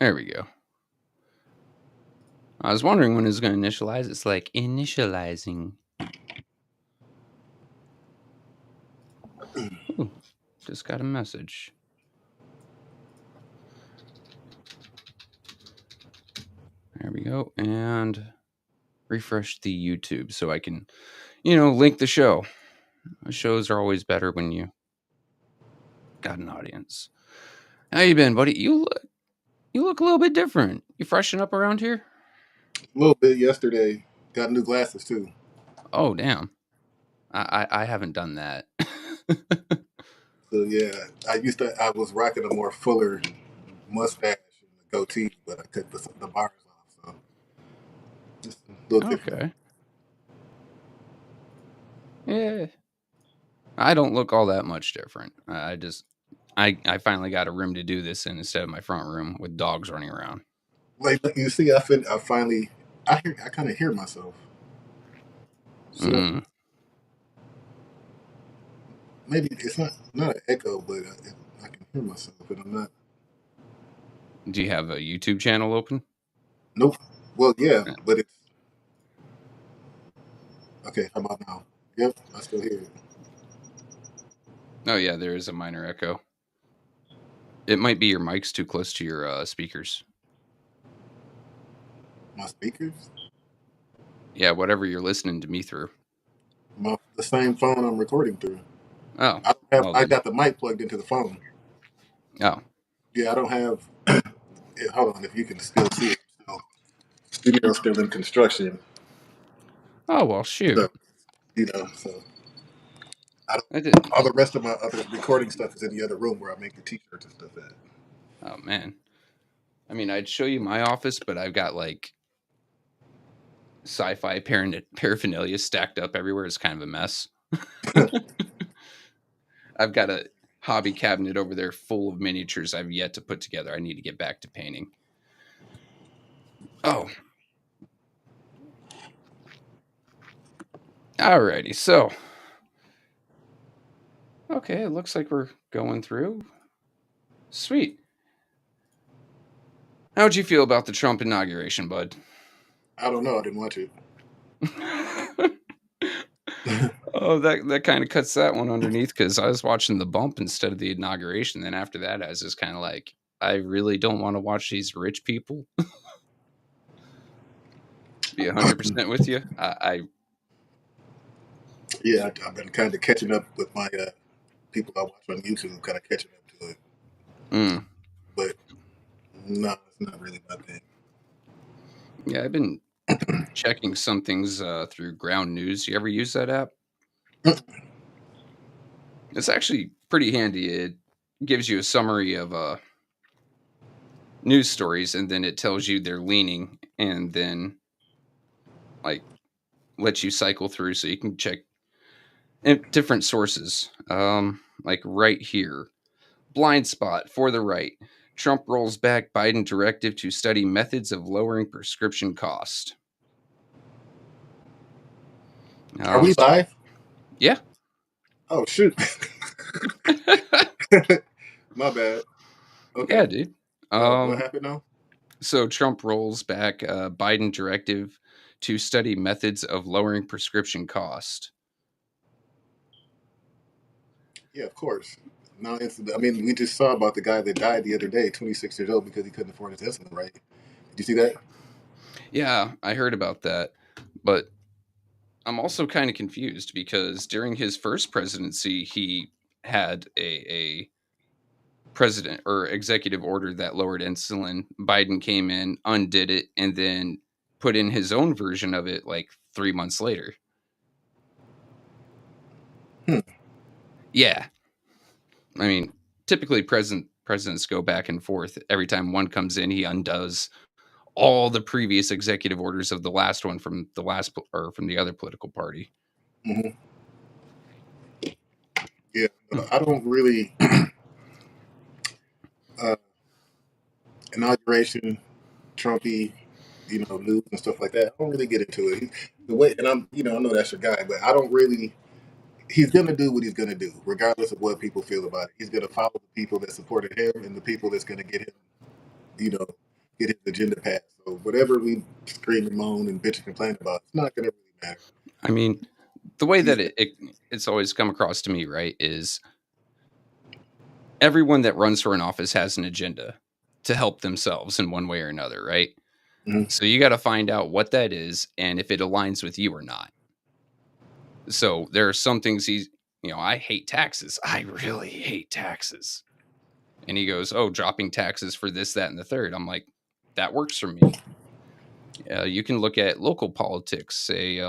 There we go. I was wondering when it was going to initialize. It's like initializing. Ooh, just got a message. There we go. And refresh the YouTube so I can, link the show. Shows are always better when you got an audience. How you been, buddy? You look a little bit different. You freshen up around here? A little bit yesterday. Got new glasses too. Oh, damn. I haven't done that. So yeah, I was rocking a more fuller mustache and a goatee, but I cut the bars off, so just a little different. Okay. Yeah. I don't look all that much different. I finally got a room to do this in instead of my front room with dogs running around. Like you see, I finally I kind of hear myself. So Mm. maybe it's not an echo, but I can hear myself, and I'm not. Do you have a YouTube channel open? Nope. Well, yeah, Uh, but it's okay. How about now? Yep, I still hear it. Oh yeah, there is a minor echo. It might be your mic's too close to your speakers. My speakers, Yeah, whatever you're listening to me through. the same phone I'm recording through. Oh, I don't have. well I then. got the mic plugged into the phone. Oh, Yeah, I don't have. Hold on, if you can still see it. Studio's still in construction. oh well, shoot. So, so I didn't. all the rest of my other recording stuff is in the other room where I make the t-shirts and stuff at. Oh man. I mean, I'd show you my office, but I've got like sci-fi paraphernalia stacked up everywhere. It's kind of a mess. I've got a hobby cabinet over there full of miniatures I've yet to put together. I need to get back to painting. Oh, alrighty. So, okay, it looks like we're going through. Sweet. How'd you feel about the Trump inauguration, bud? I don't know. I didn't watch it. Oh, that kind of cuts that one underneath because I was watching the bump instead of the inauguration. Then after that, I was just kind of like, I really don't want to watch these rich people. Be 100% with you. Yeah, I've been kind of catching up with my people I watch on YouTube, kind of catching up to it. Mm, But no, it's not really my thing. yeah, I've been checking some things through Ground News. You ever use that app? It's actually pretty handy. It gives you a summary of news stories, and then it tells you their leaning, and then like lets you cycle through so you can check different sources. Like right here, blind spot for the right. Trump rolls back Biden directive to study methods of lowering prescription cost. Are we So live? yeah. Oh shoot, my bad. Yeah, Okay. dude. What Um, happened now? so Trump rolls back Biden directive to study methods of lowering prescription cost. Yeah, of course. Now, I mean, we just saw about the guy that died the other day, 26 years old, because he couldn't afford his insulin, right? Did you see that? Yeah, I heard about that, but I'm also kind of confused because during his first presidency, he had a president or executive order that lowered insulin. Biden came in, undid it, and then put in his own version of it like 3 months later. Hmm. Yeah, I mean, typically presidents go back and forth. Every time one comes in, he undoes all the previous executive orders of the last one from the or from the other political party. Hmm. Yeah, I don't really uh, inauguration, Trumpy, news and stuff like that. I don't really get into it. The way, and I know that's your guy, but I don't really. He's gonna do what he's gonna do, regardless of what people feel about it. He's gonna follow the people that supported him and the people that's gonna get him, you know, get his agenda passed. So whatever we scream and moan and bitch and complain about, it's not going to really matter. I mean, the way He's that it's always come across to me, right, is everyone that runs for an office has an agenda to help themselves in one way or another, right? mhm. So you got to find out what that is and if it aligns with you or not. So there are some things I hate taxes. I really hate taxes. And he goes, "Oh, dropping taxes for this, that, and the third." I'm like, that works for me. You can look at local politics, say,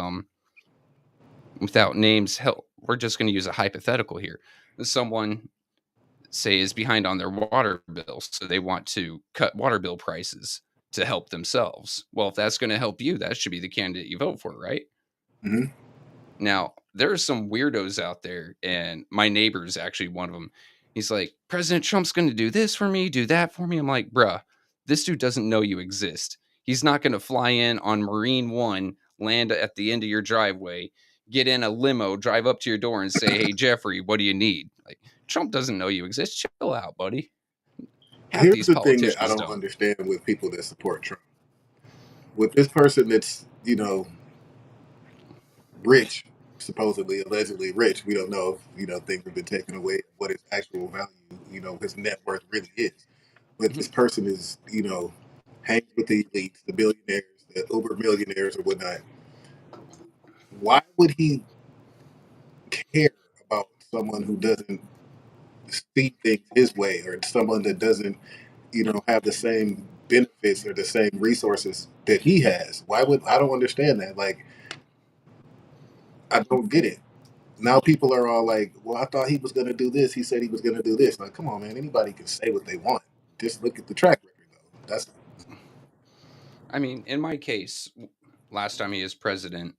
without names. Hell, we're just going to use a hypothetical here. Someone, say, is behind on their water bill, so they want to cut water bill prices to help themselves. Well, if that's going to help you, that should be the candidate you vote for, right? Hmm. Now, there are some weirdos out there, and my neighbor's actually one of them. He's like, "President Trump's going to do this for me, do that for me." I'm like, "Bruh, this dude doesn't know you exist. He's not going to fly in on Marine One, land at the end of your driveway, get in a limo, drive up to your door, and say, 'Hey, Jeffrey, what do you need?'" Like, Trump doesn't know you exist. Chill out, buddy. Half Here's these the thing that I politicians don't don't. understand with people that support Trump. With this person that's, rich, supposedly, allegedly rich, we don't know if, things have been taken away, what his actual value, his net worth really is. But Mhm. this person is, hangs with the elites, the billionaires, the uber millionaires or whatnot. Why would he care about someone who doesn't see things his way, or someone that doesn't, have the same benefits or the same resources that he has? Why would I don't understand that? Like, I don't get it. Now people are all like, "Well, I thought he was going to do this. He said he was going to do this." Like, come on, man. Anybody can say what they want. Just look at the track record, though. That's I mean, in my case, last time he was president,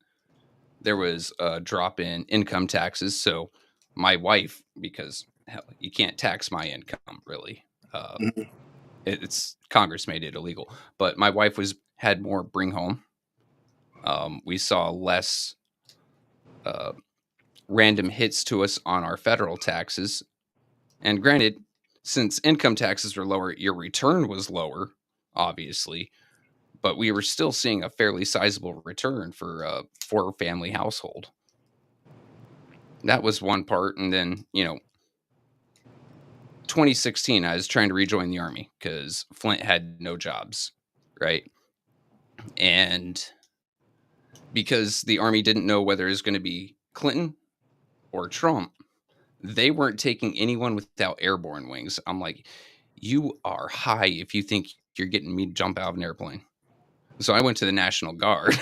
there was a drop in income taxes. So my wife, because hell, you can't tax my income really. Uh, mhm. it's Congress made it illegal, but my wife was had more bring home. We saw less uh, random hits to us on our federal taxes, and granted, since income taxes were lower, your return was lower, obviously, but we were still seeing a fairly sizable return for a four family household. That was one part, and then 2016, I was trying to rejoin the army because Flint had no jobs, right? And because the army didn't know whether it was going to be Clinton or Trump, they weren't taking anyone without airborne wings. I'm like, you are high if you think you're getting me to jump out of an airplane. So I went to the National Guard,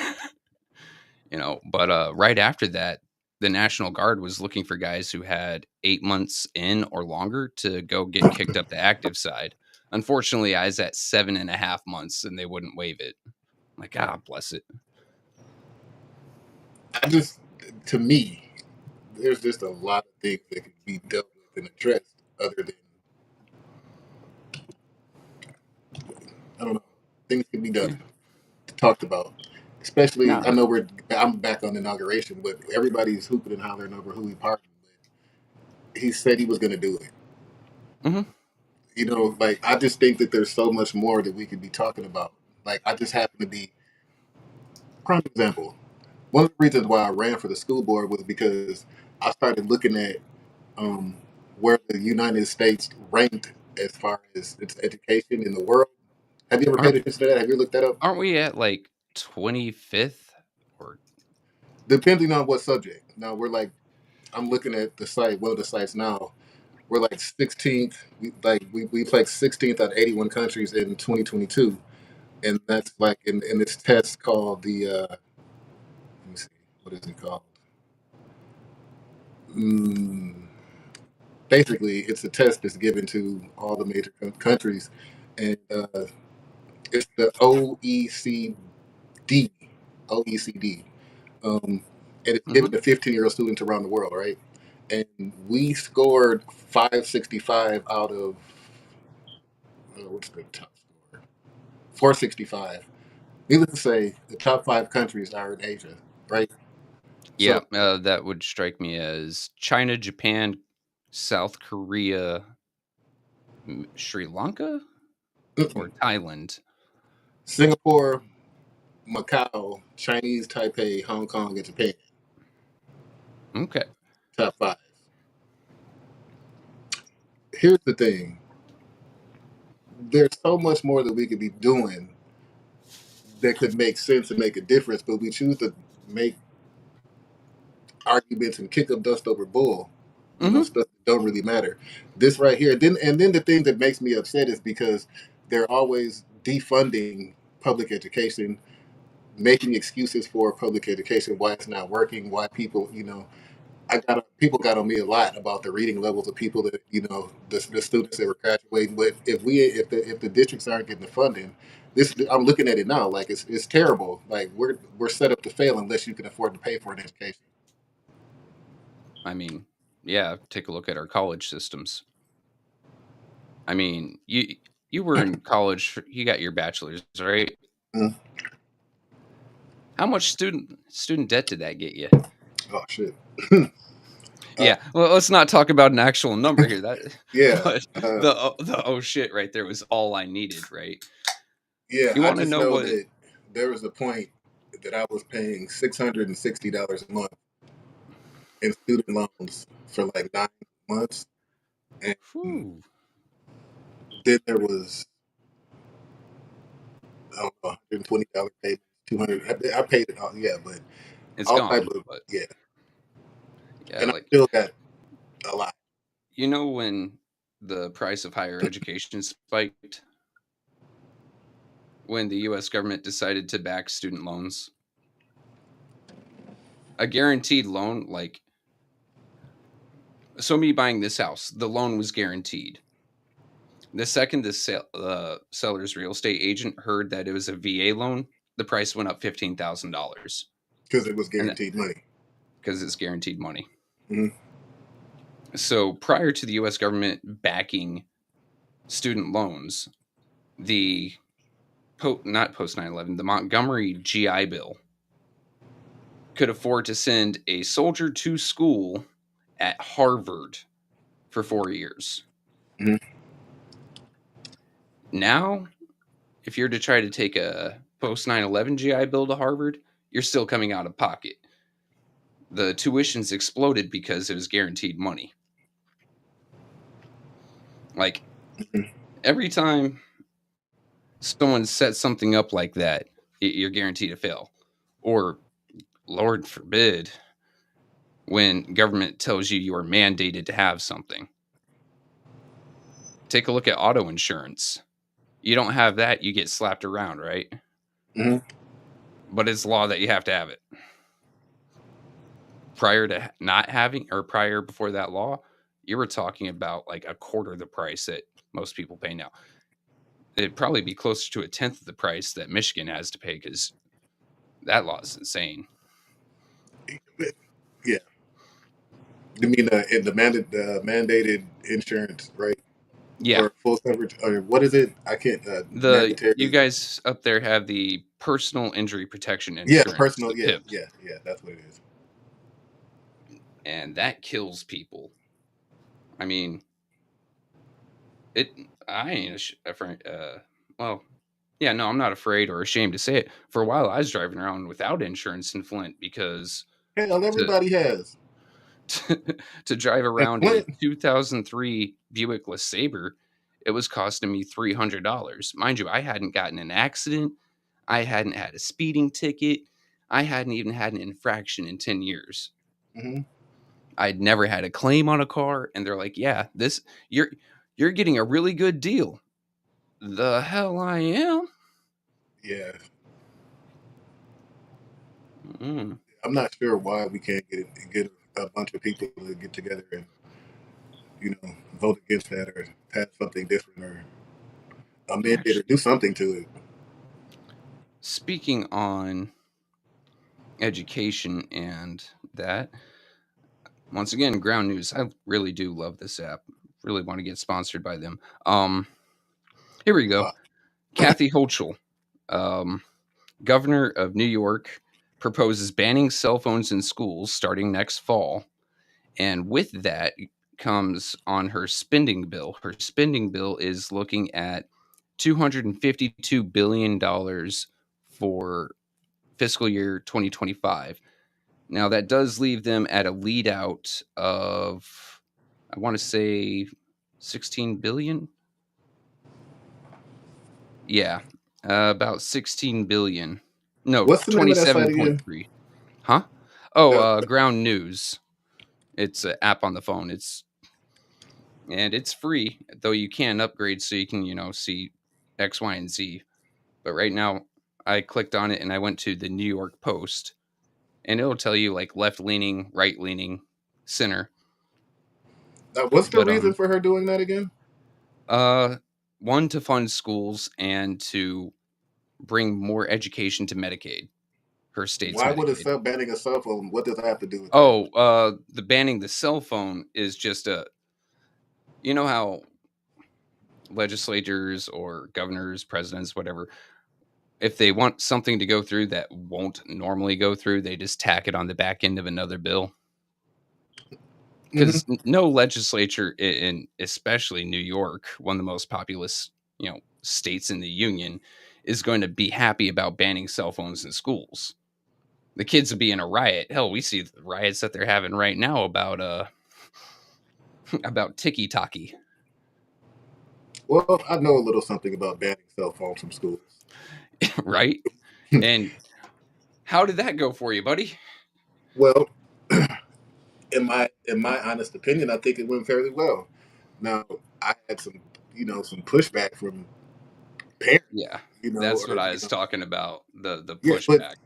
but right after that, the National Guard was looking for guys who had 8 months in or longer to go get kicked up the active side. Unfortunately, I was at 7.5 months and they wouldn't waive it. I'm like, God bless it. I just, to me, there's just a lot of things that could be dealt with and addressed other than, I don't know, things can be done, Yeah. talked about. Especially, I No. know I'm back on inauguration, but everybody's hooping and hollering over who he pardoned. But he said he was going to do it. Hmm. Like, I just think that there's so much more that we could be talking about. Like, I just happen to be, prime example. One of the reasons why I ran for the school board was because I started looking at um, where the United States ranked as far as its education in the world. Have you ever paid Aren't attention to that? Have you looked that up? aren't we at like 25th or Depending on what subject. Now we're like, I'm looking at the site, one of the sites now. We're like 16th. We played 16th out of 81 countries in 2022, and that's like in this test called the. Let me see, what is it called? Mm, Basically, it's a test that's given to all the major countries, and it's the OECD, um, and it's given Mhm. to 15-year-old students around the world, right? And we scored 565 out of what's the top score? 465. Needless to say, the top five countries are in Asia, right? Yeah, So, that would strike me as China, Japan, South Korea, Sri Lanka, mm-mm. or Thailand. Singapore, Macau, Chinese Taipei, Hong Kong, and Japan. Okay. Top five. Here's the thing. There's so much more that we could be doing that could make sense and make a difference, but we choose to make arguments and kick up dust over bull. Hmm. Stuff that don't really matter. This right here, then the thing that makes me upset is because they're always defunding public education, making excuses for public education, why it's not working, why people, people got on me a lot about the reading levels of people that the students that were graduating with. If the districts aren't getting the funding, this I'm looking at it now like it's terrible. Like we're set up to fail unless you can afford to pay for an education. I mean, yeah, take a look at our college systems. I mean, you were in college, you got your bachelor's, right? Mm. How much student debt did that get you? Oh shit. uh, Yeah, well, let's not talk about an actual number here. That, yeah, but the oh shit right there was all I needed, right? yeah. You I want to just know know what? that there was a point that I was paying $660 a month in student loans for like 9 months, and Whew, then there was I don't know, $120 payment, 200. I paid it all, yeah, but it's all type gone. of But yeah, yeah, and I like still got a lot. when the price of higher education spiked, when the U.S. government decided to back student loans, a guaranteed loan, like so me buying this house, the loan was guaranteed. The second the seller's real estate agent heard that it was a VA loan, the price went up $15,000, Because it was and guaranteed money. because it's guaranteed money. Mm-hmm. So prior to the U.S. government backing student loans, the not post 9/11, the Montgomery GI Bill could afford to send a soldier to school at Harvard for 4 years. Mm-hmm. Now, if you're to try to take a post 9/11 GI Bill to Harvard, you're still coming out of pocket. The tuitions exploded because it was guaranteed money. Like Mm-hmm. every time someone sets something up like that, you're guaranteed to fail. Or, Lord forbid, when government tells you you are mandated to have something. Take a look at auto insurance. You don't have that, you get slapped around, right? Mm-hmm. But it's law that you have to have it. Prior to not having, or prior before that law, you were talking about like a quarter the price that most people pay now. It'd probably be closer to a tenth of the price that Michigan has to pay because that law is insane. Yeah, you mean mandated insurance, right? Yeah, Or full coverage, or what is it? I can't. you Mandatory. guys up there have the personal injury protection Yeah, insurance, personal. the Yeah, PIP, yeah, yeah. That's what it is. and that kills people. I mean, it. I ain't afraid. Well, yeah, no, I'm not afraid or ashamed to say it. For a while, I was driving around without insurance in Flint because Hell, to everybody has. to drive And around a Flint. 2003 Buick LeSabre, it was costing me $300. Mind you, I hadn't gotten an accident, I hadn't had a speeding ticket, I hadn't even had an infraction in 10 years. Mm-hmm. I'd never had a claim on a car, and they're like, "Yeah, this you're you're getting a really good deal." The hell I am. Yeah, Mm. I'm not sure why we can't get a bunch of people to get together and vote against that or pass something different or amend it or Actually, do something to it. speaking on education and that, once again, ground news. I really do love this app. Really want to get sponsored by them. Here we go. Wow. Kathy Hochul, um, governor of New York, proposes banning cell phones in schools starting next fall. And with that comes on her spending bill. Her spending bill is looking at $252 billion for fiscal year 2025. Now that does leave them at a lead out of, I want to say, 16 billion. Yeah, about 16 billion. No, What's the name of that site again? 27.3. Huh? Oh, The, Ground News. It's an app on the phone. It's free, though you can upgrade so you can, see X, Y, and Z. But right now, I clicked on it and I went to the New York Post, and it'll tell you like left leaning, right leaning, center. what's the But reason for her doing that again? uh, one, to fund schools and to bring more education to Medicaid, her state's Why would a Medicaid. sub banning a cell phone? What does that have to do with that? Oh, the banning the cell phone is just you know how legislators or governors, presidents, whatever, if they want something to go through that won't normally go through, they just tack it on the back end of another bill. Hmm. Because no legislature in especially New York, one of the most populous, states in the union, is going to be happy about banning cell phones in schools. The kids would be in a riot. Hell, we see the riots that they're having right now about about Tiki Taki. Well, I know a little something about banning cell phones from schools. Right? And how did that go for you, buddy? Well, in my honest opinion, I think it went fairly well. Now, I had some pushback from parents, Yeah, that's what or I was talking about, the yeah, but pushback.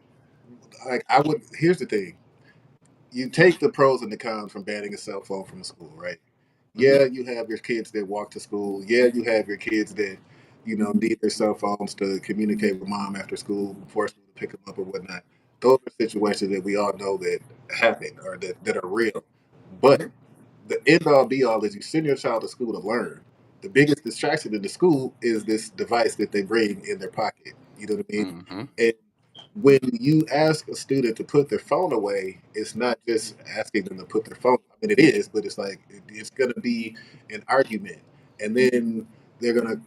like I would. Here's the thing: you take the pros and the cons from banning a cell phone from school, right? Hmm. Yeah, you have your kids that walk to school. Yeah, you have your kids that need their cell phones to communicate with mom after school, before school to pick them up or whatnot. Those are situations that we all know that happen or that are real. But the end all be all is you send your child to school to learn. The biggest distraction in the school is this device that they bring in their pocket. You know what I mean? Hmm. And when you ask a student to put their phone away, it's not just asking them to put their phone. I mean, it is, but it's like it's going to be an argument, and then they're going to,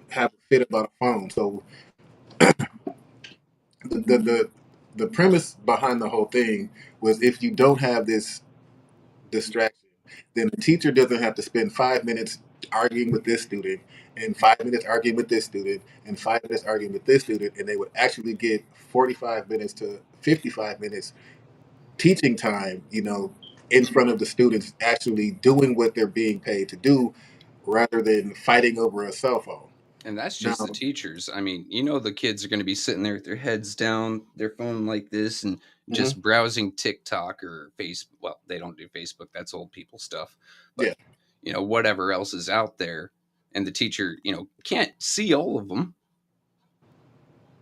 have a fit about a phone. So the premise behind the whole thing was if you don't have this distraction, then the teacher doesn't have to spend 5 minutes arguing with this student and 5 minutes arguing with this student and 5 minutes arguing with this student, and they would actually get 45 minutes to 55 minutes teaching time, in front of the students actually doing what they're being paid to do rather than fighting over a cell phone. And that's just the Now, teachers. I mean, the kids are going to be sitting there with their heads down, their phone like this, and mhm, just browsing TikTok or Facebook. Well, they don't do Facebook. That's old people stuff. But, yeah, whatever else is out there. And the teacher, can't see all of them.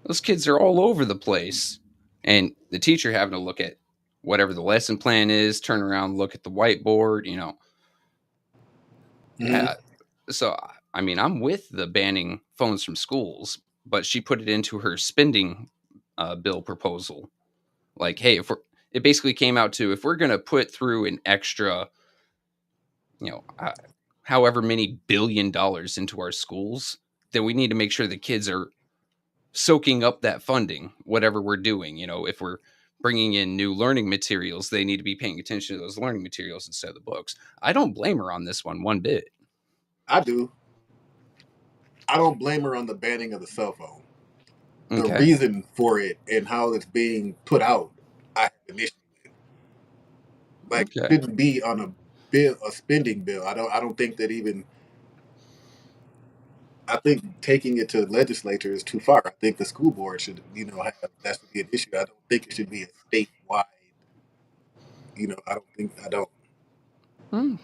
Those kids are all over the place. And the teacher having to look at whatever the lesson plan is, turn around, look at the whiteboard. mhm. Yeah. So, I mean, I'm with the banning phones from schools, but she put it into her spending bill proposal. Like, hey, it basically came out to, if we're going to put through an extra, you know, uh, however many $1 billion into our schools, then we need to make sure the kids are soaking up that funding, whatever we're doing. If we're bringing in new learning materials, they need to be paying attention to those learning materials instead of the books. I don't blame her on this one bit. I do. I don't blame her on the banning of the cell phone. The Okay. reason for it and how it's being put out, I have an issue with. Like, it Okay. shouldn't be on a spending bill. I don't think that even. I think taking it to the legislature is too far. I think the school board should, have that should be an issue. I don't think it should be a statewide. I don't think I don't. Hmm.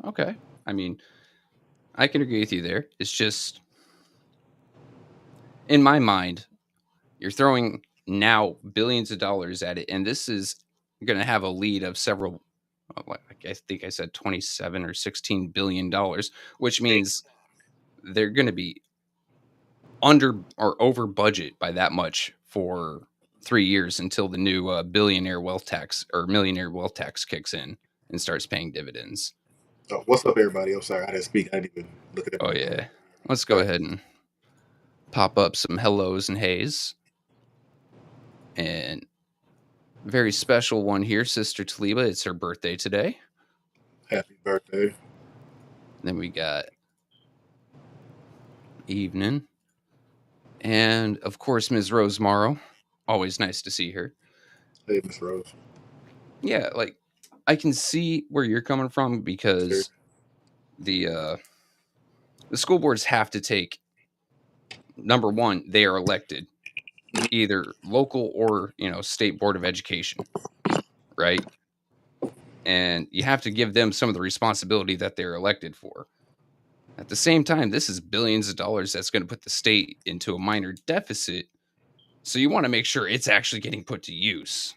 Okay. I mean, I can agree with you there. It's just, in my mind, you're throwing now billions of dollars at it, and this is going to have a lead of several. I think I said 27 or 16 billion dollars, which means they're going to be under or over budget by that much for 3 years until the new billionaire wealth tax or millionaire wealth tax kicks in and starts paying dividends. Oh, what's up, everybody? I'm sorry, I didn't speak. I didn't even look at Oh everybody. yeah. let's go Right. ahead and pop up some hellos and hays. And very special one here, Sister Taliba. It's her birthday today. Happy birthday. Then we got Evening. And of course, Ms. Rose Morrow. Always nice to see her. Hey, Miss Rose. Yeah, like I can see where you're coming from Sir. because the uh the school boards have to take number one, they are elected either local or state board of education, right? And you have to give them some of the responsibility that they're elected for. At the same time, this is billions of dollars that's going to put the state into a minor deficit. So you want to make sure it's actually getting put to use.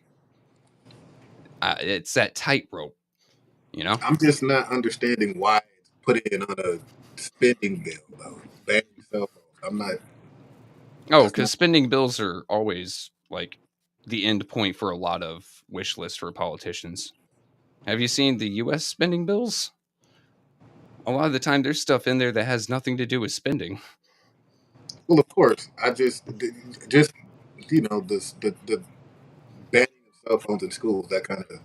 It's that tightrope, you know? I'm just not understanding why it's put in on a spending bill though. Banning cell phones. I'm not. Oh, That's because not. spending bills are always like the end point for a lot of wish lists for politicians. Have you seen the US spending bills? A lot of the time, there's stuff in there that has nothing to do with spending. Well, of course. Just the banning of cell phones in schools that kind of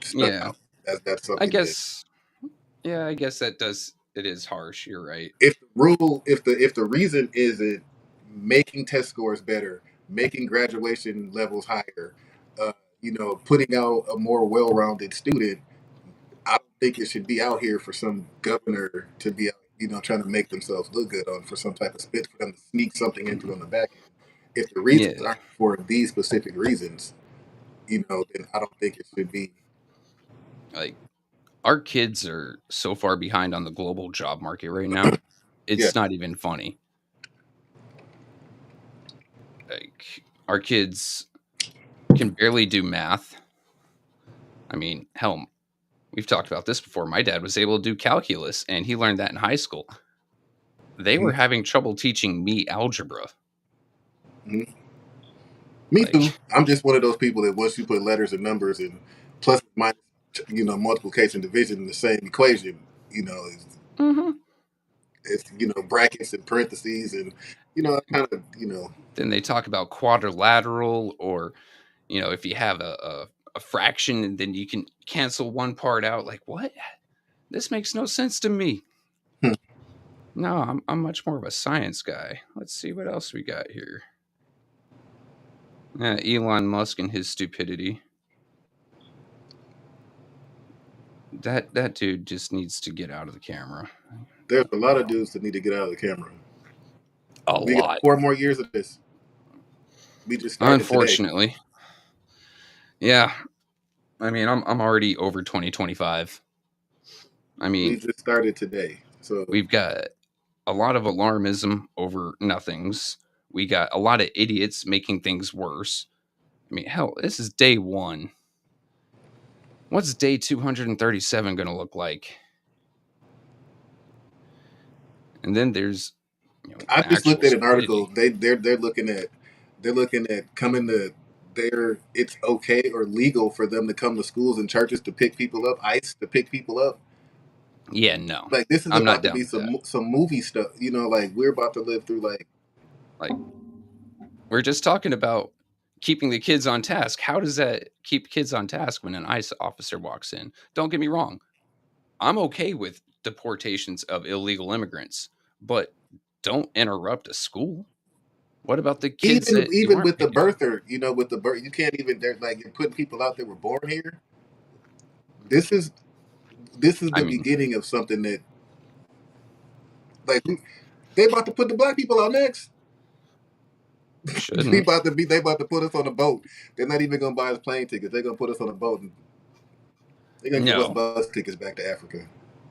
stuck Yeah, out. That's I something that guess. Yeah, I guess that does. It is harsh. You're right. if the reason isn't making test scores better, making graduation levels higher, uh, putting out a more well-rounded student, I don't think it should be out here for some governor to be out, trying to make themselves look good on for some type of spit for them to sneak something into on the back end. If the reasons Yeah, aren't for these specific reasons, then I don't think it should be. like our kids are so far behind on the global job market right now. Yeah, It's not even funny. Like our kids can barely do math. I mean, hell, we've talked about this before. My dad was able to do calculus and he learned that in high school. They were mhm, having trouble teaching me algebra. mhm. Me too. Like, I'm just one of those people that once you put letters and numbers and plus minus, multiplication division in the same equation, mhm. it's brackets and parentheses and kind of Then they talk about quadrilateral, or if you have a fraction and then you can cancel one part out. Like, what? This makes no sense to me. hmm, No, I'm much more of a science guy. Let's see what else we got here. Elon Musk and his stupidity. That dude just needs to get out of the camera. there's a lot of dudes that need to get out of the camera. A We got lot, 4 more years of this. We just started today. unfortunately. Yeah, I mean, I'm already over 2025. I We mean, just started today. So we've got a lot of alarmism over nothings. We got a lot of idiots making things worse. I mean, hell, this is day one. What's day 237 going to look like? And then there's, I just actual looked at an article. stupidity. They're looking at coming to there. It's okay or legal for them to come to schools and churches to pick people up, ICE to pick people up. Yeah, no, Like this is I'm not about to down be with that. some movie stuff. Like we're about to live through like Like, we're just talking about keeping the kids on task. How does that keep kids on task when an ICE officer walks in? Don't get me wrong. I'm okay with deportations of illegal immigrants, but don't interrupt a school. What about the kids even that you even aren't with the picking up? birther, with the birth, you can't even. They're like you're putting people out that were born here. This is this is I the mean, beginning of something that like they about to put the black people out next. shouldn't. They about to put us on a boat. They're not even gonna buy us plane tickets. They're gonna put us on a boat and they're gonna give us No. bus tickets back to Africa.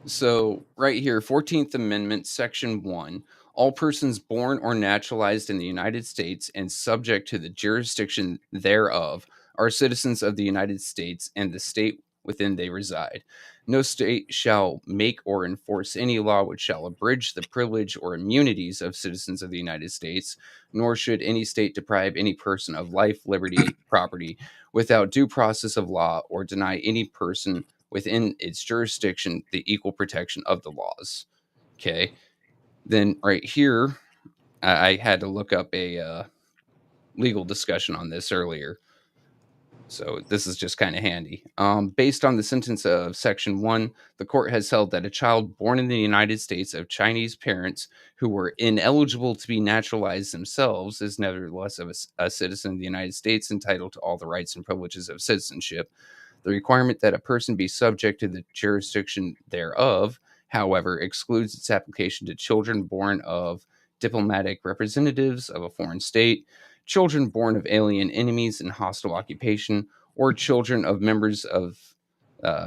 So, right here, 14th Amendment, Section 1, all persons born or naturalized in the United States and subject to the jurisdiction thereof are citizens of the United States and the state within they reside. No state shall make or enforce any law which shall abridge the privilege or immunities of citizens of the United States, nor should any state deprive any person of life, liberty, property without due process of law, or deny any person within its jurisdiction the equal protection of the laws. Okay. Then right here, I had to look up a legal discussion on this earlier. So this is just kind of handy. Based on the sentence of Section 1, the court has held that a child born in the United States of Chinese parents who were ineligible to be naturalized themselves is nevertheless a citizen of the United States entitled to all the rights and privileges of citizenship. The requirement that a person be subject to the jurisdiction thereof, however, excludes its application to children born of diplomatic representatives of a foreign state, children born of alien enemies in hostile occupation, or children of members of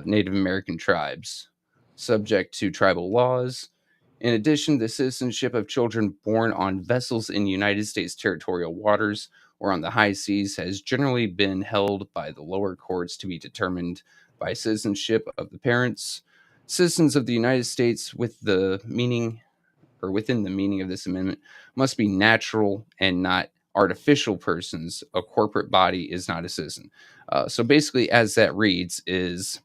Native American tribes, subject to tribal laws. In addition, the citizenship of children born on vessels in United States territorial waters or on the high seas has generally been held by the lower courts to be determined by citizenship of the parents. Citizens of the United States with the meaning or within the meaning of this amendment must be natural and not artificial persons. A corporate body is not a citizen. So basically, as that reads, is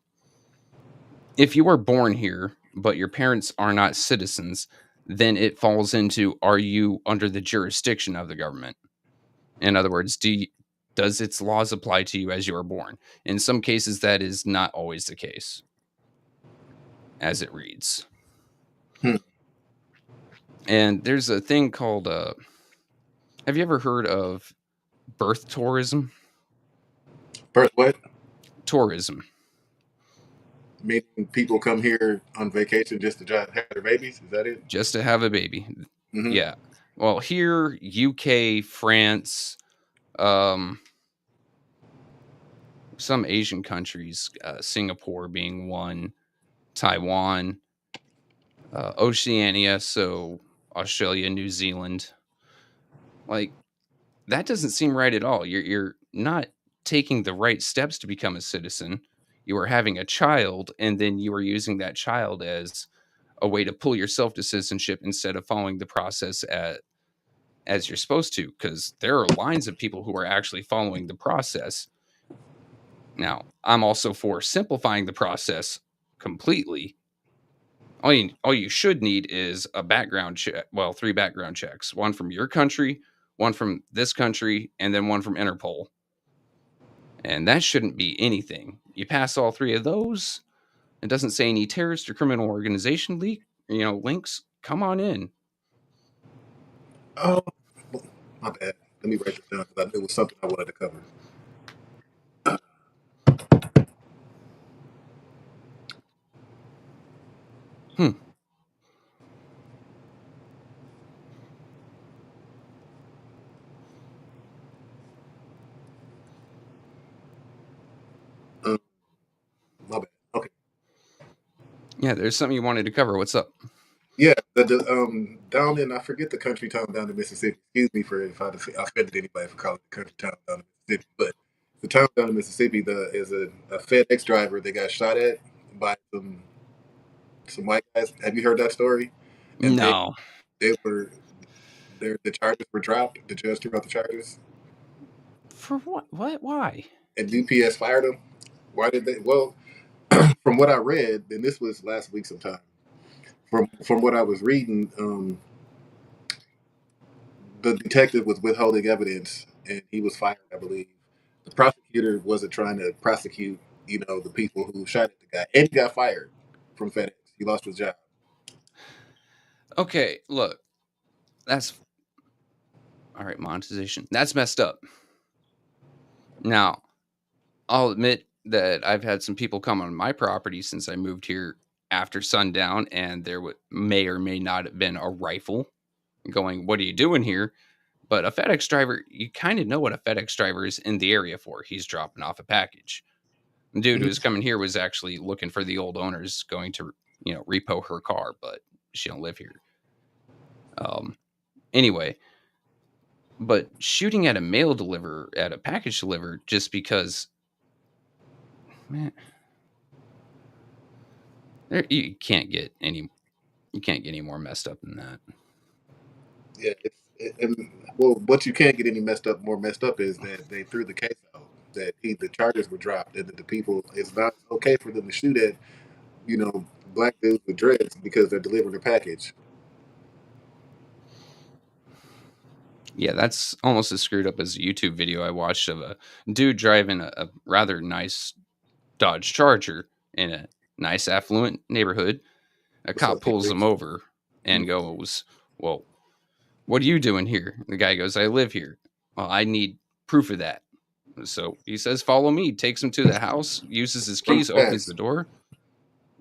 if you are born here but your parents are not citizens, then it falls into are you under the jurisdiction of the government? In other words, does its laws apply to you as you are born? In some cases, that is not always the case, as it reads. Hmm. And there's a thing called have you ever heard of birth tourism? First, what? Tourism, Meaning people come here on vacation just to try to have their babies? Is that it? just to have a baby. Mm-hmm. Yeah. Well, here, UK, France, um, some Asian countries, Singapore being one, Taiwan, Oceania, so Australia, New Zealand. Like that doesn't seem right at all. You're not taking the right steps to become a citizen. You are having a child, and then you are using that child as a way to pull yourself to citizenship instead of following the process as you're supposed to. Because there are lines of people who are actually following the process. Now, I'm also for simplifying the process completely. All you should need is a background check. Well, three background checks: one from your country, one from this country, and then one from Interpol. And that shouldn't be anything. You pass all three of those. It doesn't say any terrorist or criminal organization links. Come on in. Oh, my bad. Let me write this down because it was something I wanted to cover. Hmm. Um, my bad. Okay. Yeah, there's something you wanted to cover. What's up? Yeah, down in I forget the country town down in Mississippi. Excuse me for if I offended anybody for calling it country town down in Mississippi, but the town down in Mississippi is a FedEx driver that got shot at by some white guys. Have you heard that story? And No. they were the charges were dropped. The judge threw out the charges, For what? What? Why? and UPS fired them. Why did they? Well, from what I read, and this was last week sometime. From what I was reading, the detective was withholding evidence, and he was fired. I believe the prosecutor wasn't trying to prosecute, the people who shot at the guy, and he got fired from FedEx. He lost his job. Okay, look. That's all right. Monetization. That's messed up. Now, I'll admit that I've had some people come on my property since I moved here after sundown, and there may or may not have been a rifle going, "What are you doing here?" But a FedEx driver, you kind of know what a FedEx driver is in the area for. He's dropping off a package. The dude who Mhm. was coming here was actually looking for the old owners, going to repo her car, but she don't live here. Anyway, but shooting at a mail deliver at a package deliver just because, man, you can't get any more messed up than that. Yeah, and well, what you can't get any more messed up is that they threw the case out. That the charges were dropped, and that the people it's not okay for them to shoot at you know black dudes with dreads because they're delivering a package. Yeah, that's almost as screwed up as a YouTube video I watched of a dude driving a rather nice Dodge Charger in a nice affluent neighborhood. A What's cop up, Big pulls him Rich? over and Mhm. goes, "Well, what are you doing here?" The guy goes, "I live here." "Well, I need proof of that." So he says, "Follow me." Takes him to the house, uses his Run keys, opens the fast. door.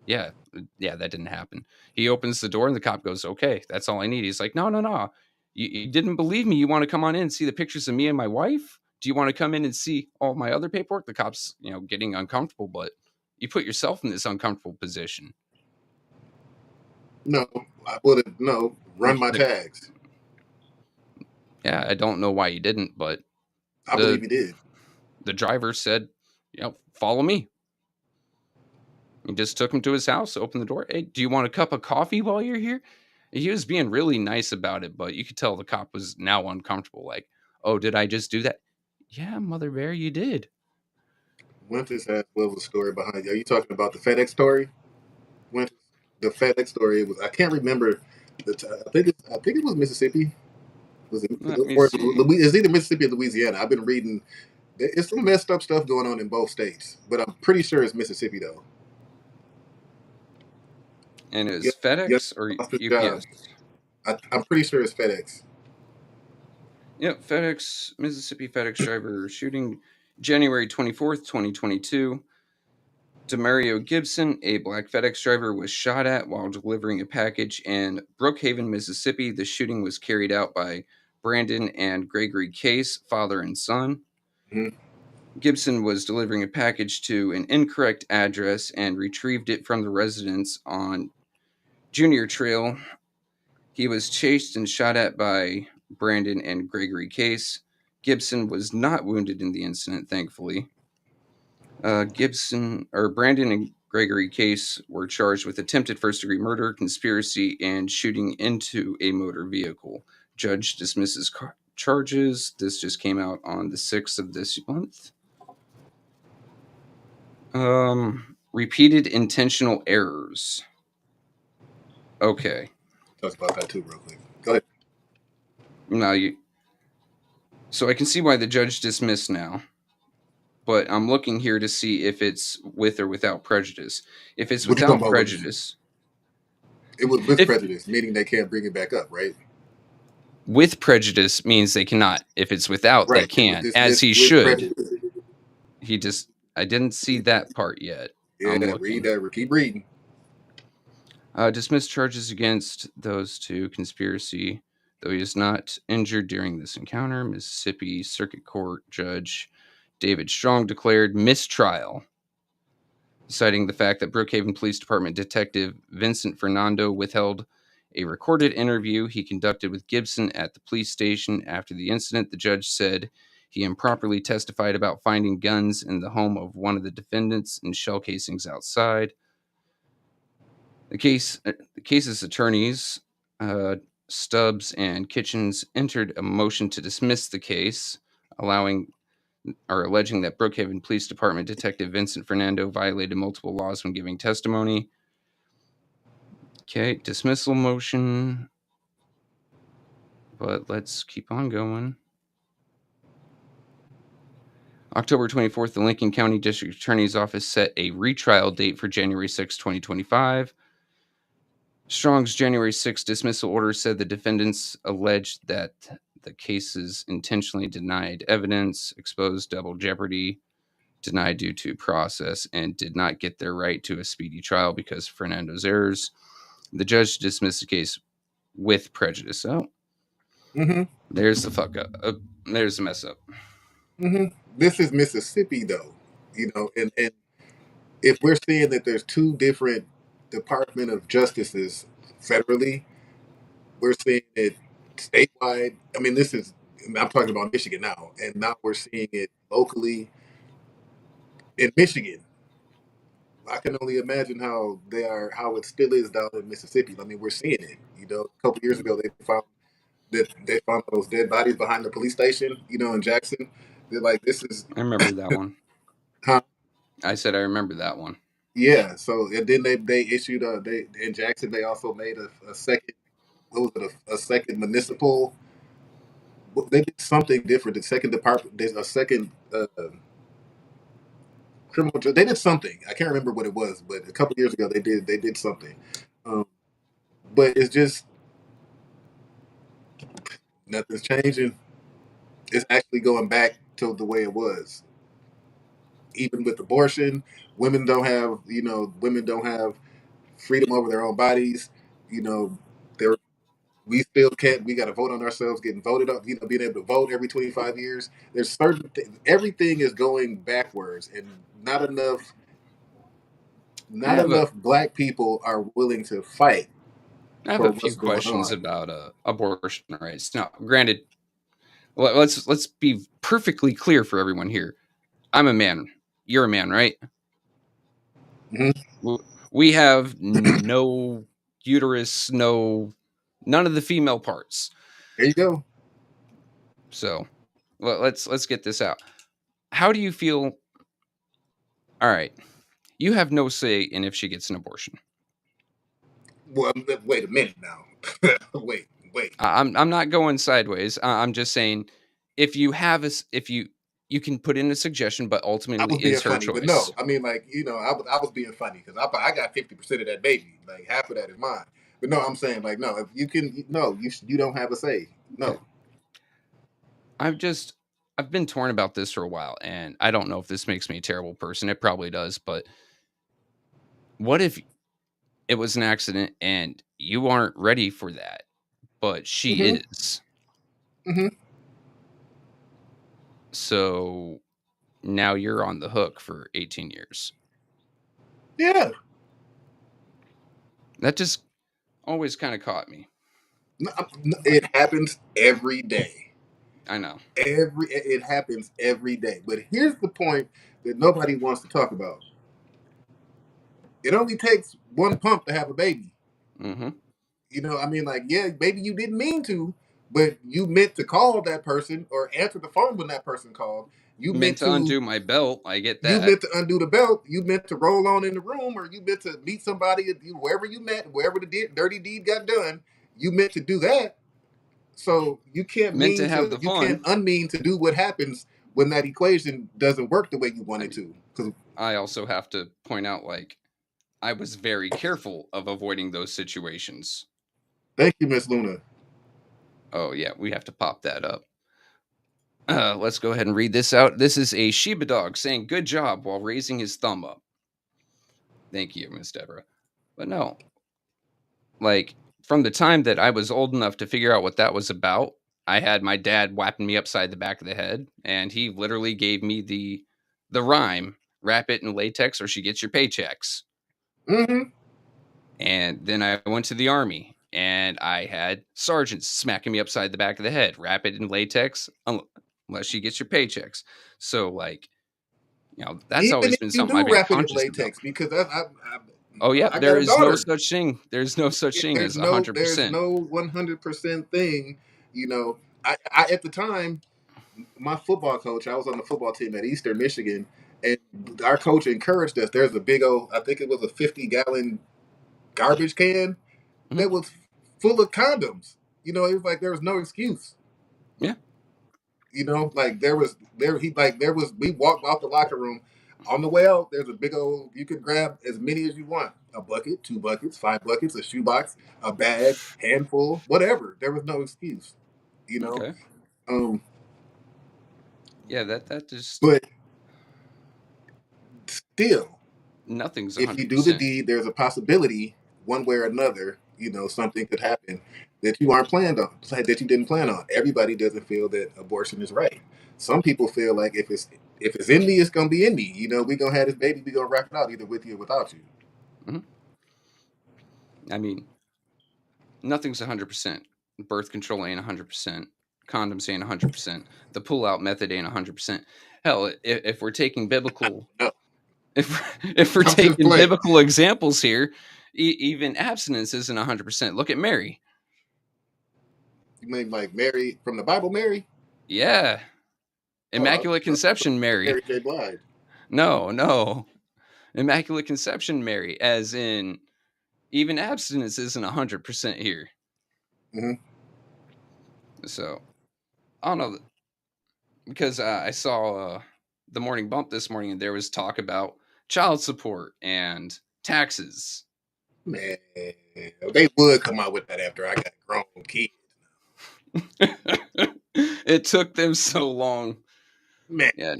Yeah, yeah, that didn't happen. He opens the door and the cop goes, "Okay, that's all I need." He's like, "No, no, no. You didn't believe me. You want to come on in and see the pictures of me and my wife? Do you want to come in and see all my other paperwork?" The cop's, getting uncomfortable, but you put yourself in this uncomfortable position. No, I would have no run my The, tags. yeah, I don't know why you didn't, but I believe the he did. the driver said, "Follow me." He just took him to his house, opened the door. "Hey, do you want a cup of coffee while you're here?" He was being really nice about it, but you could tell the cop was now uncomfortable. Like, "Oh, did I just do that?" "Yeah, Mother Bear, you did." Winters has what was the story behind it? Are you talking about the FedEx story? Winters, the FedEx story. It was I can't remember I think it was Mississippi. Was it Let me or see. It's either Mississippi or Louisiana. I've been reading. It's some messed up stuff going on in both states, but I'm pretty sure it's Mississippi though. And Yeah, is yeah, FedEx or lost his job. UPS? I'm pretty sure it's FedEx. Yep, FedEx, Mississippi FedEx driver shooting January 24th, 2022. Demario Gibson, a black FedEx driver, was shot at while delivering a package in Brookhaven, Mississippi. The shooting was carried out by Brandon and Gregory Case, father and son. Mm-hmm. Gibson was delivering a package to an incorrect address and retrieved it from the residence on Junior Trail. He was chased and shot at by Brandon and Gregory Case. Gibson was not wounded in the incident, thankfully. Gibson or Brandon and Gregory Case were charged with attempted first degree murder, conspiracy, and shooting into a motor vehicle. Judge dismisses charges. This just came out on the 6th of this month. Repeated intentional errors. Okay. Talk about that too, real quick. Go ahead. Now you. So I can see why the judge dismissed now, but I'm looking here to see if it's with or without prejudice. If it's What you talking without about? With prejudice, it was with if prejudice, meaning they can't bring it back up, right? with prejudice means they cannot. If it's without, they Right. It was can, as dismissed he with should. prejudice. He just, I didn't see that part yet. I'm Yeah, read looking. that. Keep reading. Dismissed charges against those two conspiracy, though he is not injured during this encounter. Mississippi Circuit Court Judge David Strong declared mistrial, citing the fact that Brookhaven Police Department Detective Vincent Fernando withheld a recorded interview he conducted with Gibson at the police station after the incident. The judge said he improperly testified about finding guns in the home of one of the defendants and shell casings outside. The case's attorneys, uh, Stubbs and Kitchens, entered a motion to dismiss the case, allowing are alleging that Brookhaven Police Department Detective Vincent Fernando violated multiple laws when giving testimony. Okay, dismissal motion, but let's keep on going. October 24th, the Lincoln County District Attorney's Office set a retrial date for January 6, 2025. Strong's January 6 dismissal order said the defendants alleged that the cases intentionally denied evidence, exposed double jeopardy, denied due to process, and did not get their right to a speedy trial because of Fernando's errors. The judge dismissed the case with prejudice. Oh, Mm-hmm. there's the fuck up. There's the mess up. Mm-hmm. This is Mississippi, though. And if we're saying that there's two different Department of Justices federally, we're seeing it statewide. I mean, I'm talking about Michigan now, and now we're seeing it locally in Michigan. I can only imagine how it still is down in Mississippi. I mean, we're seeing it. A couple years ago, they found those dead bodies behind the police station. In Jackson. They're like, this is, I remember that one. huh? I said I remember that one. Yeah. So and then they issued they in Jackson they also made a second, what was it, a second municipal They did something different. The second department, there's a second criminal. They did something. I can't remember what it was, but a couple years ago they did something. Um, but it's just nothing's changing. It's actually going back to the way it was. Even with abortion, women don't have freedom over their own bodies. You know, there we still can't. We got to vote on ourselves, getting voted on. Being able to vote every 25 years. There's certain everything is going backwards, and not enough. I Not have a enough black people are willing to fight I have for a few what's going questions on. about abortion rights. Now, granted, let's be perfectly clear for everyone here. I'm a man. You're a man, right? Hmm. We have no uterus, none of the female parts. There you go. So, let's get this out. How do you feel? All right, you have no say in if she gets an abortion. Well, wait a minute now. wait. I'm not going sideways. I'm just saying if you have if you can put in a suggestion, but I ultimately was being is her funny, but no. choice. I mean, like I was being funny because I got 50% of that baby. Like half of that is mine. But no, I'm saying like no. If you can, no, you don't have a say. Okay. No. I've just I've been torn about this for a while, and I don't know if this makes me a terrible person. It probably does, but what if it was an accident and you aren't ready for that, but she Hmm. is? Hmm. So now you're on the hook for 18 years. Yeah. That just always kind of caught me. No, it happens every day. I know. It happens every day. But here's the point that nobody wants to talk about. It only takes one pump to have a baby. Hmm. I mean, like, yeah, maybe you didn't mean to, but you meant to call that person or answer the phone when that person called. You Meant meant to to undo my belt. I get you that. meant to undo the belt. You meant to roll on in the room, or you meant to meet somebody wherever you met, wherever the dirty deed got done. You meant to do that. So Meant to have the you can't fun. unmean to do what happens when that equation doesn't work the way you want I it mean, to. Because I also have to point out, like, I was very careful of avoiding those situations. thank you, Miss Luna. Oh, yeah, we have to pop that up. Let's go ahead and read this out. This is a Shiba dog saying, "Good job," while raising his thumb up. Thank you, Miss Deborah. But no, like, from the time that I was old enough to figure out what that was about, I had my dad whapping me upside the back of the head, and he literally gave me the rhyme: "Wrap it in latex, or she gets your paychecks." Hmm. And then I went to the army, and I had sergeants smacking me upside the back of the head: "Wrap it in latex, unless she gets your paychecks." So, like, that's Even always if been you something I've do been wrap it in conscious about. latex, because Oh, yep, I there got a is no daughter. such thing. There's no such thing There's as no there's 100%. no 100% thing. I at the time, my football coach, I was on the football team at Eastern Michigan, and our coach encouraged us. There's a big old, I think it was a 50-gallon garbage can Mhm. that was full of condoms. It was like there was no excuse. Yeah. Like there was we walked out the locker room. On the way out, there's a big old, you could grab as many as you want. A bucket, 2 buckets, 5 buckets, a shoebox, a bag, handful, whatever. There was no excuse, you know. Okay. Um, Yeah, that just but still, nothing's if you do the 100%. deed, there's a possibility, one way or another, something could happen that you aren't planned on, that you didn't plan on. Everybody doesn't feel that abortion is right. Some people feel like if it's in me, it's gonna be in me. We gonna have this baby, we gonna rock it out either with you or without you. Mhm. I mean, nothing's 100%. Birth control ain't 100%. Condoms ain't 100%. The pull-out method ain't 100%. Hell, if we're taking biblical No, if we're I'm just taking playing. biblical examples here, even abstinence isn't 100%. Look at Mary. You mean like Mary from the Bible, Mary? Yeah. Oh, Immaculate I thought conception Mary. Mary J. Blige. No, no. Immaculate conception Mary, as in even abstinence isn't 100% here. Hmm. So, I don't know because I saw the morning bump this morning, and there was talk about child support and taxes. Man, they would come out with that after I got grown kids. It took them so long. Man, Yeah,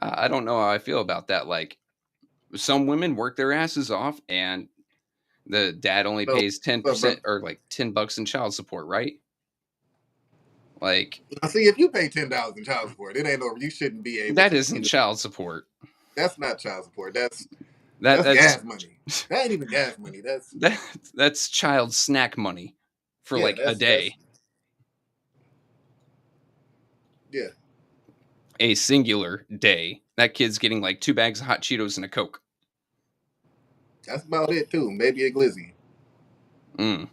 I don't know how I feel about that. Like, some women work their asses off, and the dad only so pays what's up, 10% brother? or like $10 in child support, right? Like, Now, see, if you pay $10 in child support, it ain't over. You shouldn't be able that to isn't get it. child support. That's not child support. That That's that's gas money. That ain't even gas money. that that's child snack money for Yeah, like a day, yeah. a singular day. That kid's getting like 2 bags of hot Cheetos and a Coke. That's about it too. Maybe a glizzy. Mm.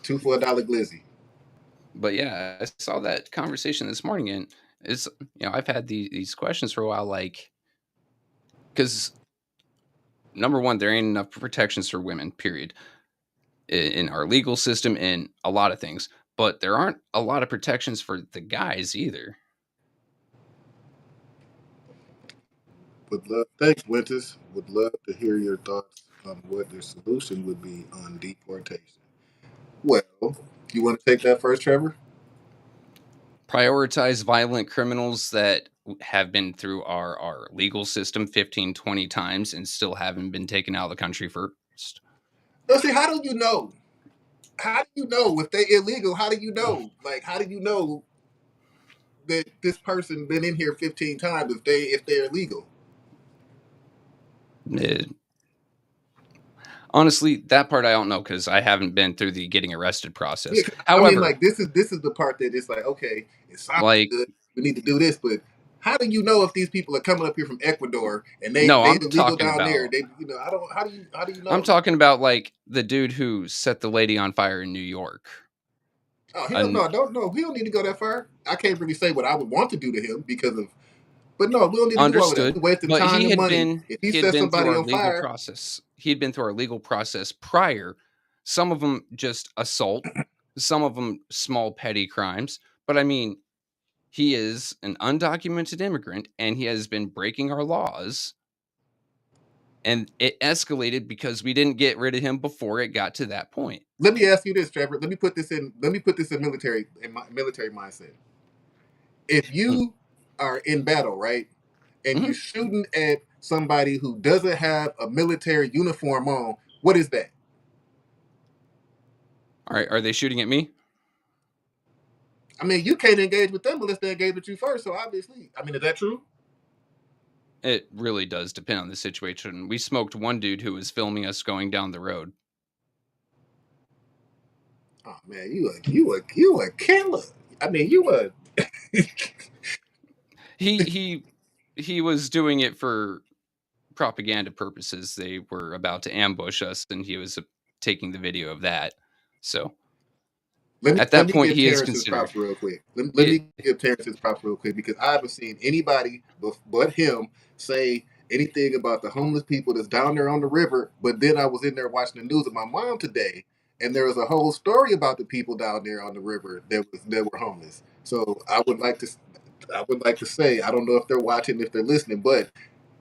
Two for $1 glizzy. But yeah, I saw that conversation this morning, and it's I've had these questions for a while, like, because number one, there ain't enough protections for women, period, in our legal system and a lot of things. But there aren't a lot of protections for the guys either. Would love, thanks, Winters. Would love to hear your thoughts on what the solution would be on deportation. Well, you want to take that first, Trevor? Prioritize violent criminals that have been through our legal system 15, 20 times and still haven't been taken out of the country first. No, see, how do you know? How do you know if they illegal? How do you know? Like, how do you know that this person been in here 15 times if they're illegal? Eh, honestly, that part I don't know because I haven't been through the getting arrested process. Yeah, I mean, However, like this is the part that it's like, okay, it sounds like, good. We need to do this, but how do you know if these people are coming up here from Ecuador and no, they illegal down there? They, I don't. How do you I'm know? talking about like the dude who set the lady on fire in New York. Oh hell An no! Don't no. We don't need to go that far. I can't really say what I would want to do to him because of. But no, we don't need to do all of that. Understood, We wasting but time and money. If he he had set been through somebody our on legal fire, process. He had been through our legal process prior. Some of them just assault, some of them small petty crimes. But I mean, he is an undocumented immigrant and he has been breaking our laws. And it escalated because we didn't get rid of him before it got to that point. let me ask you this, Trevor. Let me put this in. Let me put this in military mindset. If Mm, you are in battle, right, and you're mhm. shooting at somebody who doesn't have a military uniform on, what is that? All right, are they shooting at me? I mean, you can't engage with them unless they engage with you first. So obviously, I mean, is that true? It really does depend on the situation. We smoked one dude who was filming us going down the road. Oh man, you a killer. I mean, you a He he was doing it for propaganda purposes. They were about to ambush us, and he was taking the video of that. So at let that me point, give he is Terrence his considered. props real quick. Let It, me give Terrence his props real quick because I haven't seen anybody but him say anything about the homeless people that's down there on the river. But then I was in there watching the news with my mom today, and there was a whole story about the people down there on the river that were homeless. So I would like to say I don't know if they're watching, if they're listening, but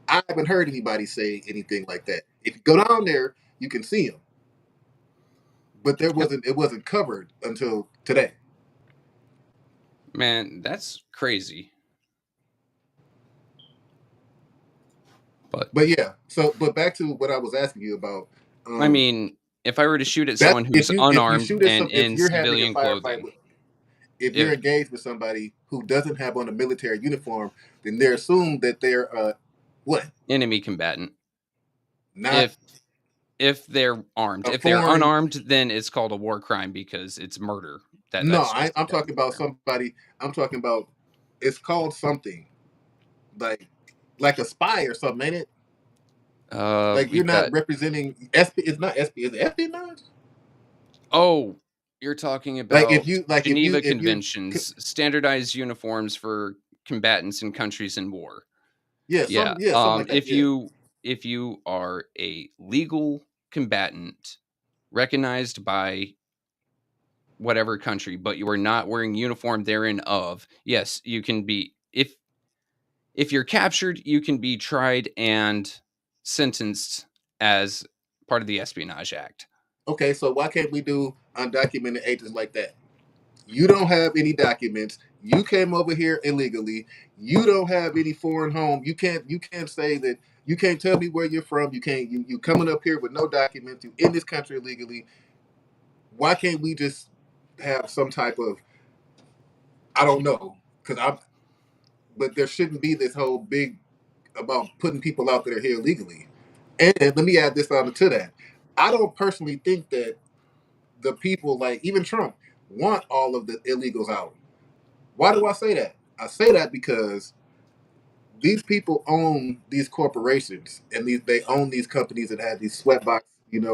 I haven't heard anybody say anything like that. If you go down there, you can see them, but yep, it wasn't covered until today. man, that's crazy. But But yeah, so but back to what I was asking you about. I Um, mean, if I were to shoot at that someone who's if you unarmed shoot at and some if in you're having a civilian firefight clothing, with if you're if engaged with somebody who doesn't have on a military uniform, then they're assumed that they're what enemy combatant, not if they're armed, a if they're foreign. unarmed, then it's called a war crime because it's murder. No, That's just I'm the talking definition about there. somebody. I'm talking about it's called something like like a spy or something, ain't it? Like you're We've not got representing SP. It's not SP. Is it espionage? Oh, you're talking about Geneva If you're Conventions, standardized uniforms for combatants in countries in war. Yeah. something like that. Yeah. If you are a legal combatant recognized by whatever country, but you are not wearing uniform therein of, yes, you can be, if you're captured, you can be tried and sentenced as part of the Espionage Act. Okay, so why can't we do undocumented agents like that? You don't have any documents. You came over here illegally. You don't have any foreign home. You can't say that. You can't tell me where you're from. You coming up here with no documents. You in this country illegally. Why can't we just have some type of, I don't know, because I'm but there shouldn't be this whole big about putting people out that are here illegally. And let me add this on to that. I don't personally think that the people like even Trump want all of the illegals out. Why do I say that? I say that because these people own these corporations and they own these companies that have these sweatbox,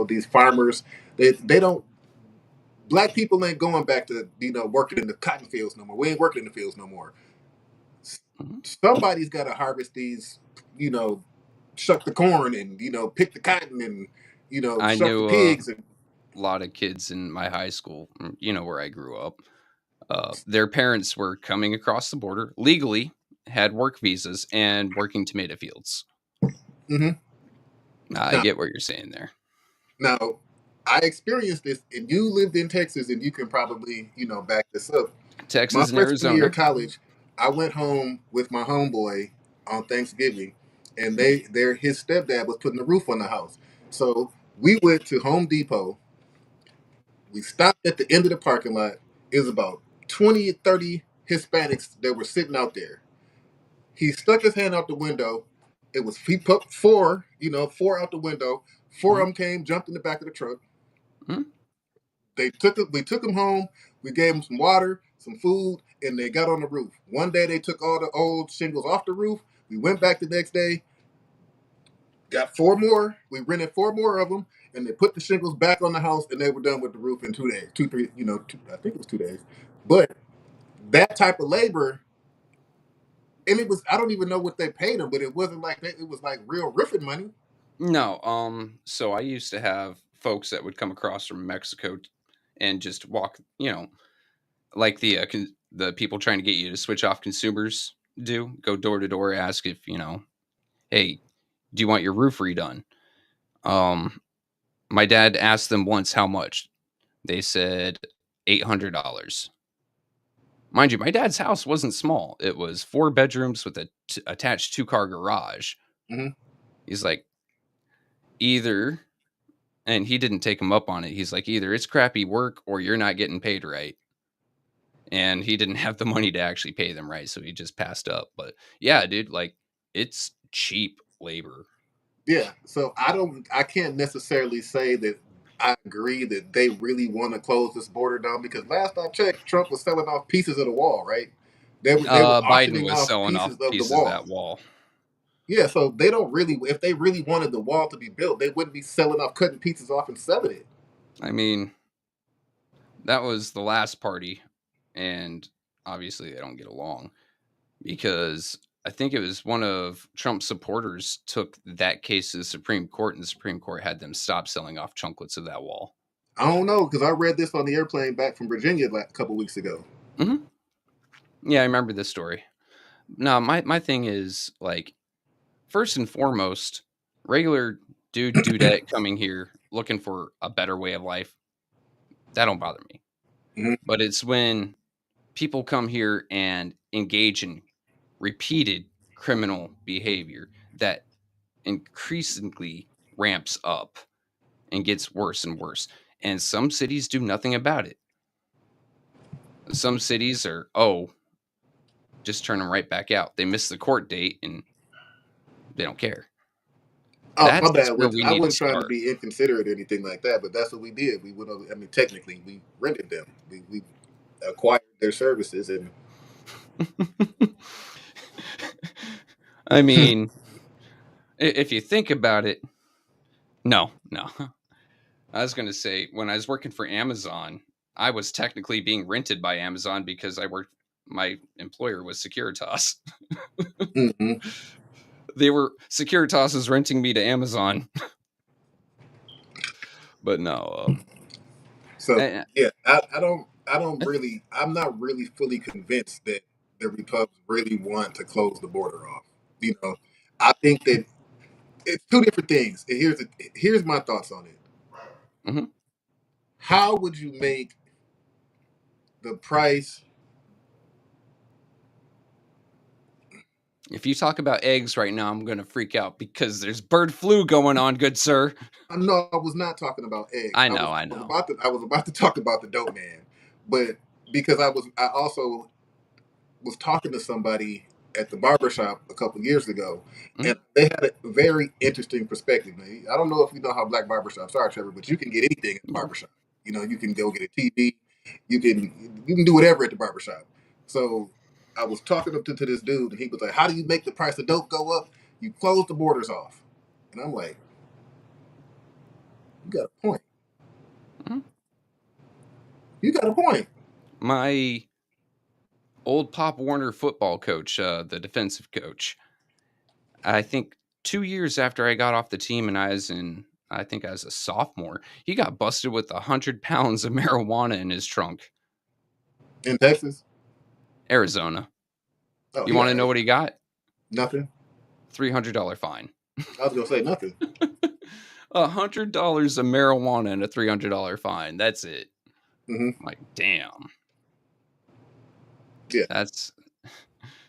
these farmers. They don't black people ain't going back to working in the cotton fields no more. We ain't working in the fields no more. Mhm. Somebody's got to harvest these, you know, shuck the corn and pick the cotton and I shuck the knew pigs and a lot of kids in my high school, where I grew up. Their parents were coming across the border legally, had work visas, and working tomato fields. hmm I now get what you're saying there. now I experienced this and you lived in Texas and you can probably back this up. My Texas and freshman year of Arizona. college, I went home with my homeboy on Thanksgiving, and his stepdad was putting the roof on the house. So we went to Home Depot. We stopped at the end of the parking lot. It was about 20 or 30 Hispanics that were sitting out there. He stuck his hand out the window. It was he put four, four out the window. Four Mhm. of them came, jumped in the back of the truck. Mhm. We took him home. We gave him some water, some food, and they got on the roof. One day they took all the old shingles off the roof. We went back the next day, got four more. We rented four more of them, and they put the shingles back on the house, and they were done with the roof in 2 days. Two, three, I think it was 2 days. But that type of labor, and it was, I don't even know what they paid them, but it wasn't like that. It was like real roofing money. No, so I used to have folks that would come across from Mexico and just walk, like the people trying to get you to switch off consumers do, go door to door, ask if, hey, do you want your roof redone? Um, my dad asked them once how much. They said $800. Mind you, my dad's house wasn't small. It was 4 bedrooms with a attached 2-car garage. hmm He's like, either, and he didn't take him up on it. He's like, either it's crappy work or you're not getting paid right. And he didn't have the money to actually pay them right, so he just passed up. But yeah, dude, like it's cheap labor. Yeah. So I can't necessarily say that I agree that they really want to close this border down because last I checked, Trump was selling off pieces of the wall, right? They were Biden auctioning was off selling off pieces of the pieces of wall. that wall. Yeah, so they don't really, if they really wanted the wall to be built, they wouldn't be selling off, cutting pieces off and selling it. I mean, that was the last party, and obviously they don't get along because I think it was one of Trump's supporters took that case to the Supreme Court, and the Supreme Court had them stop selling off chunklets of that wall. I don't know because I read this on the airplane back from Virginia a couple weeks ago. hmm Yeah, I remember this story. No, my thing is like first and foremost, regular dudette coming here looking for a better way of life, that don't bother me. hmm But it's when people come here and engage in repeated criminal behavior that increasingly ramps up and gets worse and worse. And some cities do nothing about it. Some cities are, just turn them right back out. They miss the court date and they don't care. Oh, my That's bad. where Well, we I need to wasn't trying to start. be inconsiderate or anything like that, but that's what we did. We went over, I mean, technically, we rented them. We acquired their services and I mean, if you think about it, no, no. I was going to say when I was working for Amazon, I was technically being rented by Amazon because my employer was Securitas. Mhm. Securitas is renting me to Amazon, but no. So Eh, yeah, I don't. I'm not really fully convinced that the Republicans really want to close the border off. You know, I think that it's two different things. And here's my thoughts on it. Hmm. How would you make the price? If you talk about eggs right now, I'm going to freak out because there's bird flu going on, good sir. No, I was not talking about eggs. I know, I know. I was about to talk about the dope man, but because I also was talking to somebody at the barbershop a couple years ago, Mhm. and they had a very interesting perspective. Now, I don't know if you know how black barbershops are, Trevor, but you can get anything at the Yeah. barbershop. You know, you can go get a TV, you can do whatever at the barbershop. So I was talking to this dude, and he was like, "How do you make the price of dope go up? You close the borders off." And I'm like, "You got a point. Mhm. You got a point." My old Pop Warner football coach, the defensive coach, I think 2 years after I got off the team and I think I was a sophomore, he got busted with 100 pounds of marijuana in his trunk. In Texas, Arizona. oh, You he got want to know what he got? nothing. $300 fine. I was gonna say nothing. $100 of marijuana and a $300 fine. That's it. Hmm. I'm like, damn. Yeah. That's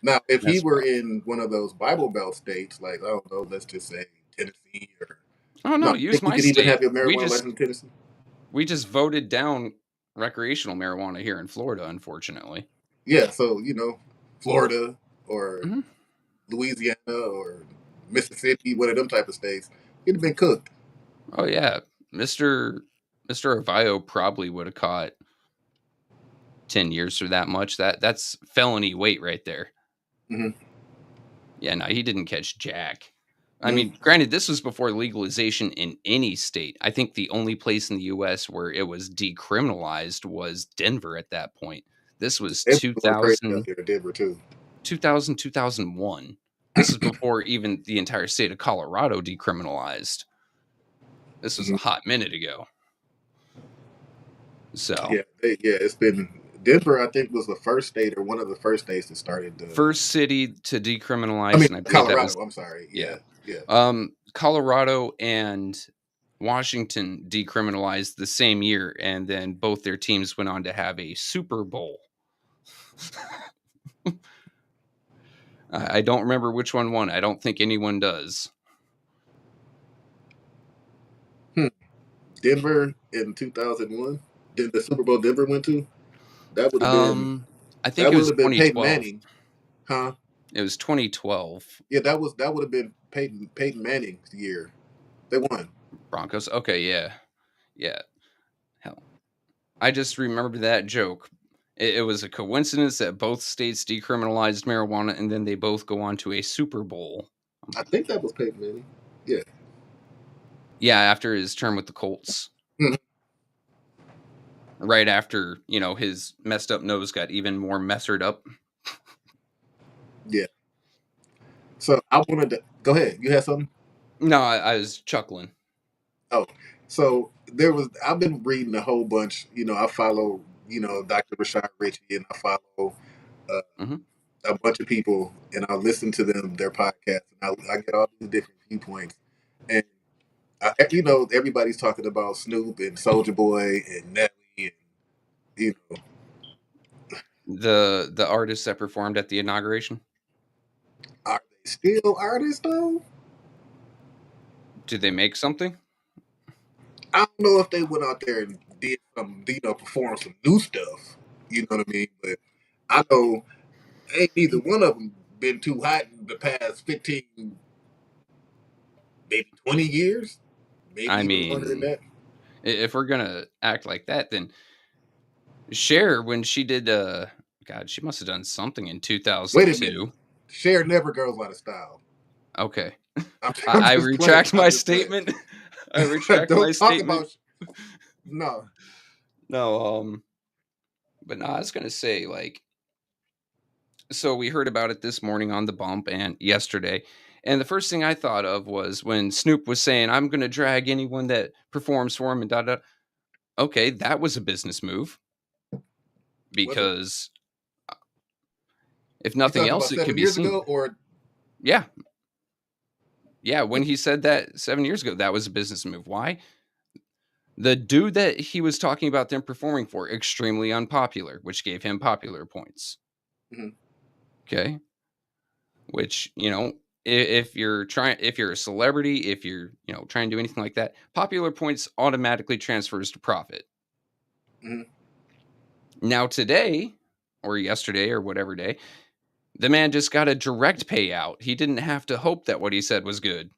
Now, if he that's were rough. in one of those Bible Belt states, like I don't know, let's just say Tennessee, or Oh no, no, I use think you my could even state. have your marijuana license in Tennessee. We just voted down recreational marijuana here in Florida, unfortunately. Yeah, so Florida or Mhm. Louisiana or Mississippi, one of them type of states, it'd have been cooked. Oh yeah, Mister Avio probably would have caught 10 years for that much. That's felony weight right there. Hmm. Yeah, no, he didn't catch jack. I Hmm. mean, granted, this was before legalization in any state. I think the only place in the U.S. where it was decriminalized was Denver at that point. This was They was going crazy out 2000, there in Denver too. 2000, 2001. This is before even the entire state of Colorado decriminalized. This was Hmm. a hot minute ago. So, Yeah, it's been Denver. I think was the first state or one of the first states that started the. first city to I decriminalize, mean, and I believe that was Colorado. I'm sorry. yeah. Yeah, yeah. Colorado and Washington decriminalized the same year, and then both their teams went on to have a Super Bowl. I don't remember which one won. I don't think anyone does. Hmm. Denver in 2001. Did the Super Bowl Denver went to? That would have been Um, I think that it would was have been Peyton 2012. Manning, huh? It was 2012 Yeah, that would have been Peyton Manning's year. They won. Broncos. Okay, yeah, yeah. Hell, I just remember that joke. It was a coincidence that both states decriminalized marijuana, and then they both go on to a Super Bowl. I think that was Peyton Manning. Yeah. Yeah, after his term with the Colts. Mhm. Right after, his messed up nose got even more messered up. Yeah. So I wanted to go ahead. You had something? No, I was chuckling. Oh, so there was. I've been reading a whole bunch. I follow. Dr. Rashad Ritchie, and I follow uh, Mhm. a bunch of people, and I listen to their podcasts, and I get all these different viewpoints. And everybody's talking about Snoop and Soldier Boy and Nelly, and you know, The artists that performed at the inauguration, are they still artists though? did they make something? I don't know if they went out there and did some, perform some new stuff. You know what I mean? But I know ain't neither one of them been too hot in the past 15, maybe 20 years, maybe I even longer than mean, that. if we're gonna act like that, then Cher, when she did, God, she must have done something in Wait a minute. 2002. Cher never goes out of style. Okay, I'm I just playing. retract I'm my just playing. statement. I retract my Don't talk statement. about. No. No, but no, I was gonna say like so we heard about it this morning on the bump and yesterday. And the first thing I thought of was when Snoop was saying, I'm going to drag anyone that performs for him and da da. Okay, that was a business move. Was it? because if You nothing talking about else, it could 7 be years seen. ago, or Yeah, yeah. When he said that 7 years ago, that was a business move. Why? The dude that he was talking about them performing for, extremely unpopular, which gave him popular points. Mhm. Okay, which if if you're a celebrity, if you're trying to do anything like that, popular points automatically transfers to profit. Mhm. Now today, or yesterday, or whatever day, the man just got a direct payout. He didn't have to hope that what he said was good.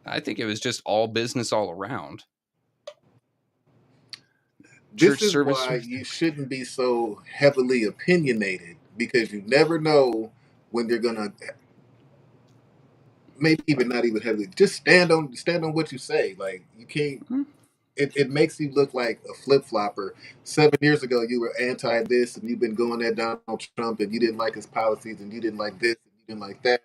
I think it was just all business all around. This Church is service. why you shouldn't be so heavily opinionated, because you never know when they're gonna, maybe even not even heavily, just stand on what you say. Like, you can't. It makes you look like a flip flopper. 7 years ago, you were anti this, and you've been going at Donald Trump, and you didn't like his policies, and you didn't like this, and you didn't like that.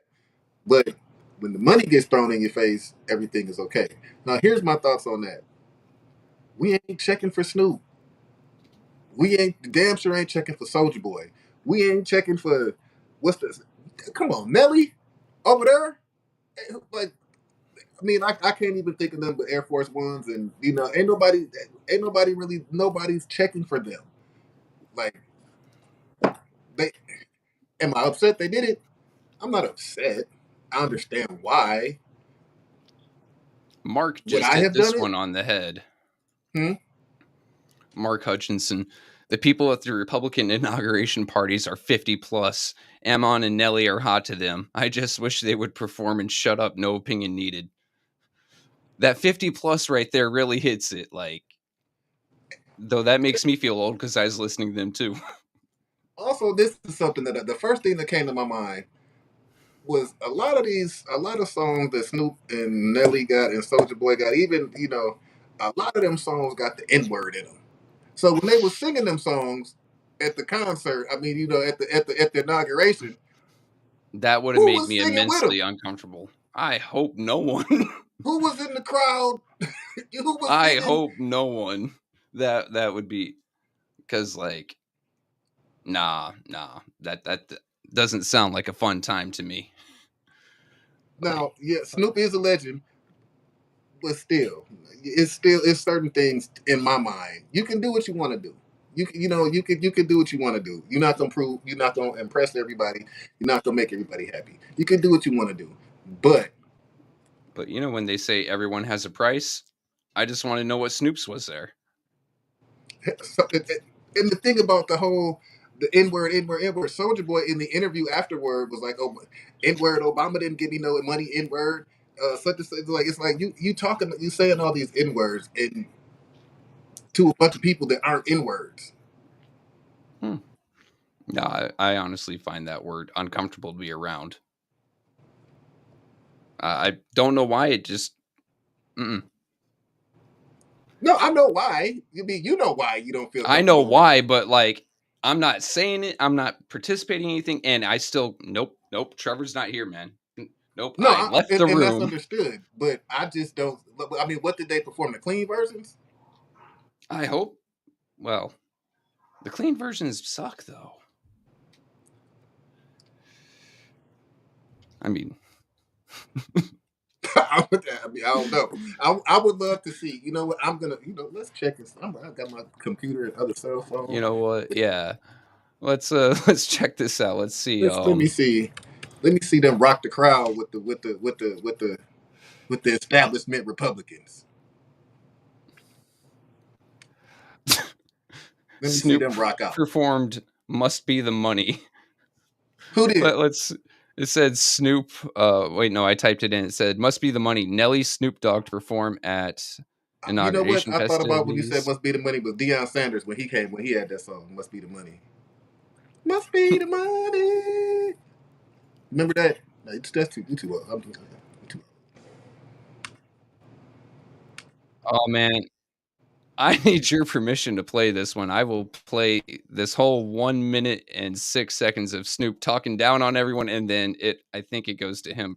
But when the money gets thrown in your face, everything is okay. Now, here's my thoughts on that. We ain't checking for Snoop. We ain't damn sure ain't checking for Soldier Boy. We ain't checking for what's this? Come on, Nelly over there. Like, I mean, I can't even think of them but Air Force Ones, and ain't nobody really, nobody's checking for them. Like, they, am I upset they did it? I'm not upset. I understand why. Mark Would just I hit have done this it? one on the head. Hmm? Mark Hutchinson. The people at the Republican inauguration parties are 50 plus. Ammon and Nelly are hot to them. I just wish they would perform and shut up. No opinion needed. That 50 plus right there really hits it. Like, though that makes me feel old because I was listening to them too. Also, this is something that the first thing that came to my mind was a lot of songs that Snoop and Nelly got and Soldier Boy got. Even a lot of them songs got the N word in them. So when they were singing them songs at the concert, I mean, at the inauguration, That would have who made was me singing with them? immensely uncomfortable. I hope no one. Who was in the crowd? Who was I singing? hope no one. That would be because like nah, that doesn't sound like a fun time to me. Like Now, yeah, Snoop is a legend, but it's certain things in my mind. You can do what you want to do. You can do what you want to do. You're not gonna impress everybody. You're not gonna make everybody happy. You can do what you want to do, but but when they say everyone has a price, I just want to know what Snoop's was there. so, and the thing about the N word, N word, N word, Soldier Boy in the interview afterward was like, "Oh, N word, Obama didn't give me no money, N word." Such and such. Like, it's like you saying all these N words and to a bunch of people that aren't N words. Hmm. No, I honestly find that word uncomfortable to be around. I don't know why it just. Mm-mm. No, I know why. You know why you don't feel I know comfortable around why, it. but like I'm not saying it. I'm not participating in anything, and I still nope. Trevor's not here, man. Nope. No, I left the and that's room. understood. But I just don't. I mean, what did they perform? The clean versions? I hope. Well, the clean versions suck though. I mean, I don't know. I would love to see. You know what? I'm gonna. Let's check this. I got my computer and other cell you phone. know what? Yeah. Let's let's check this out. Let's see. Let me see. Let me see them rock the crowd with the establishment Republicans. Let me see Snoop them rock out. performed "Must Be the Money." Who did? Let's. It said Snoop. Wait, no, I typed it in. It said "Must Be the Money." Nelly, Snoop Dogg to perform at You know what? inauguration I thought about when you said festivities. "Must Be the Money" was Deion Sanders when he had that song "Must Be the Money." Must be the money. Remember that? No, that's too well. I'm too. Oh man, I need your permission to play this one. I will play this whole 1 minute and 6 seconds of Snoop talking down on everyone, and then I think it goes to him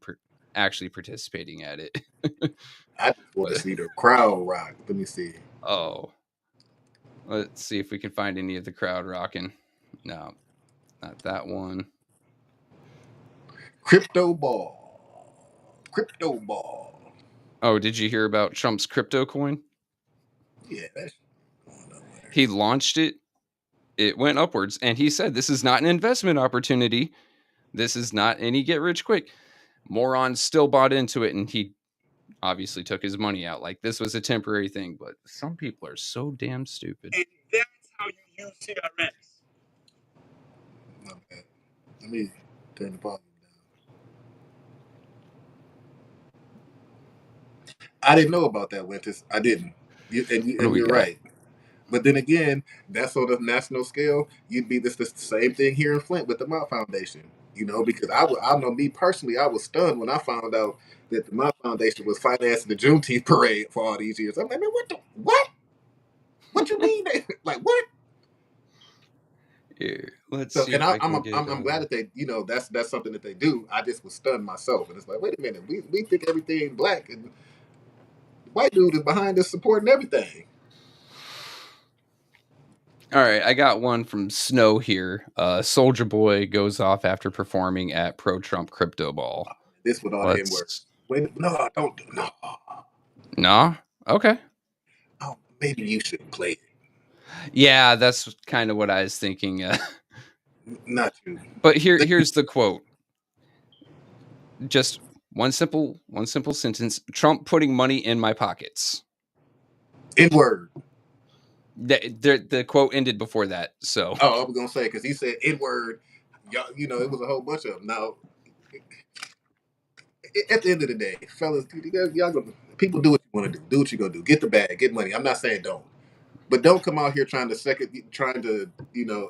actually participating at it. I just want to But see the crowd rock. Let me see. oh, Let's see if we can find any of the crowd rocking. No, not that one. Crypto ball. Crypto ball. Oh, did you hear about Trump's crypto coin? Yeah, that's going nowhere. He launched it. It went upwards, and he said, "This is not an investment opportunity. This is not any get rich quick." Morons still bought into it, and he obviously took his money out. Like this was a temporary thing, but some people are so damn stupid. And that's how you use CRMs. My bad. Let me turn the volume down. I didn't know about that, Winters. I didn't. What do And we you're got? right. But then again, that's on a national scale. You'd be this the same thing here in Flint with the Mott Foundation. Because I know me personally, I was stunned when I found out that the Mott Foundation was financing the Juneteenth parade for all these years. I'm like, man, what? What you mean? Like what? Here, let's So, see and if I can get. I'm glad that they, that's something that they do. I just was stunned myself, and it's like, wait a minute, we think everything black, and the white dude is behind us supporting everything. All right, I got one from Snow here. Soldier Boy goes off after performing at Pro Trump Crypto Ball. This with all the N words. Let's. Wait, no, don't do no. Nah. Okay. Oh, maybe you should play it. Yeah, that's kind of what I was thinking. Not you. But here's the quote. Just one simple sentence. Trump putting money in my pockets. N word. The quote ended before that. So. Oh, I was gonna say because he said N word. Y'all, it was a whole bunch of them. Now, at the end of the day, fellas, y'all gonna, people do what you want to do. Do what you gonna do. Get the bag. Get money. I'm not saying don't. But don't come out here trying to,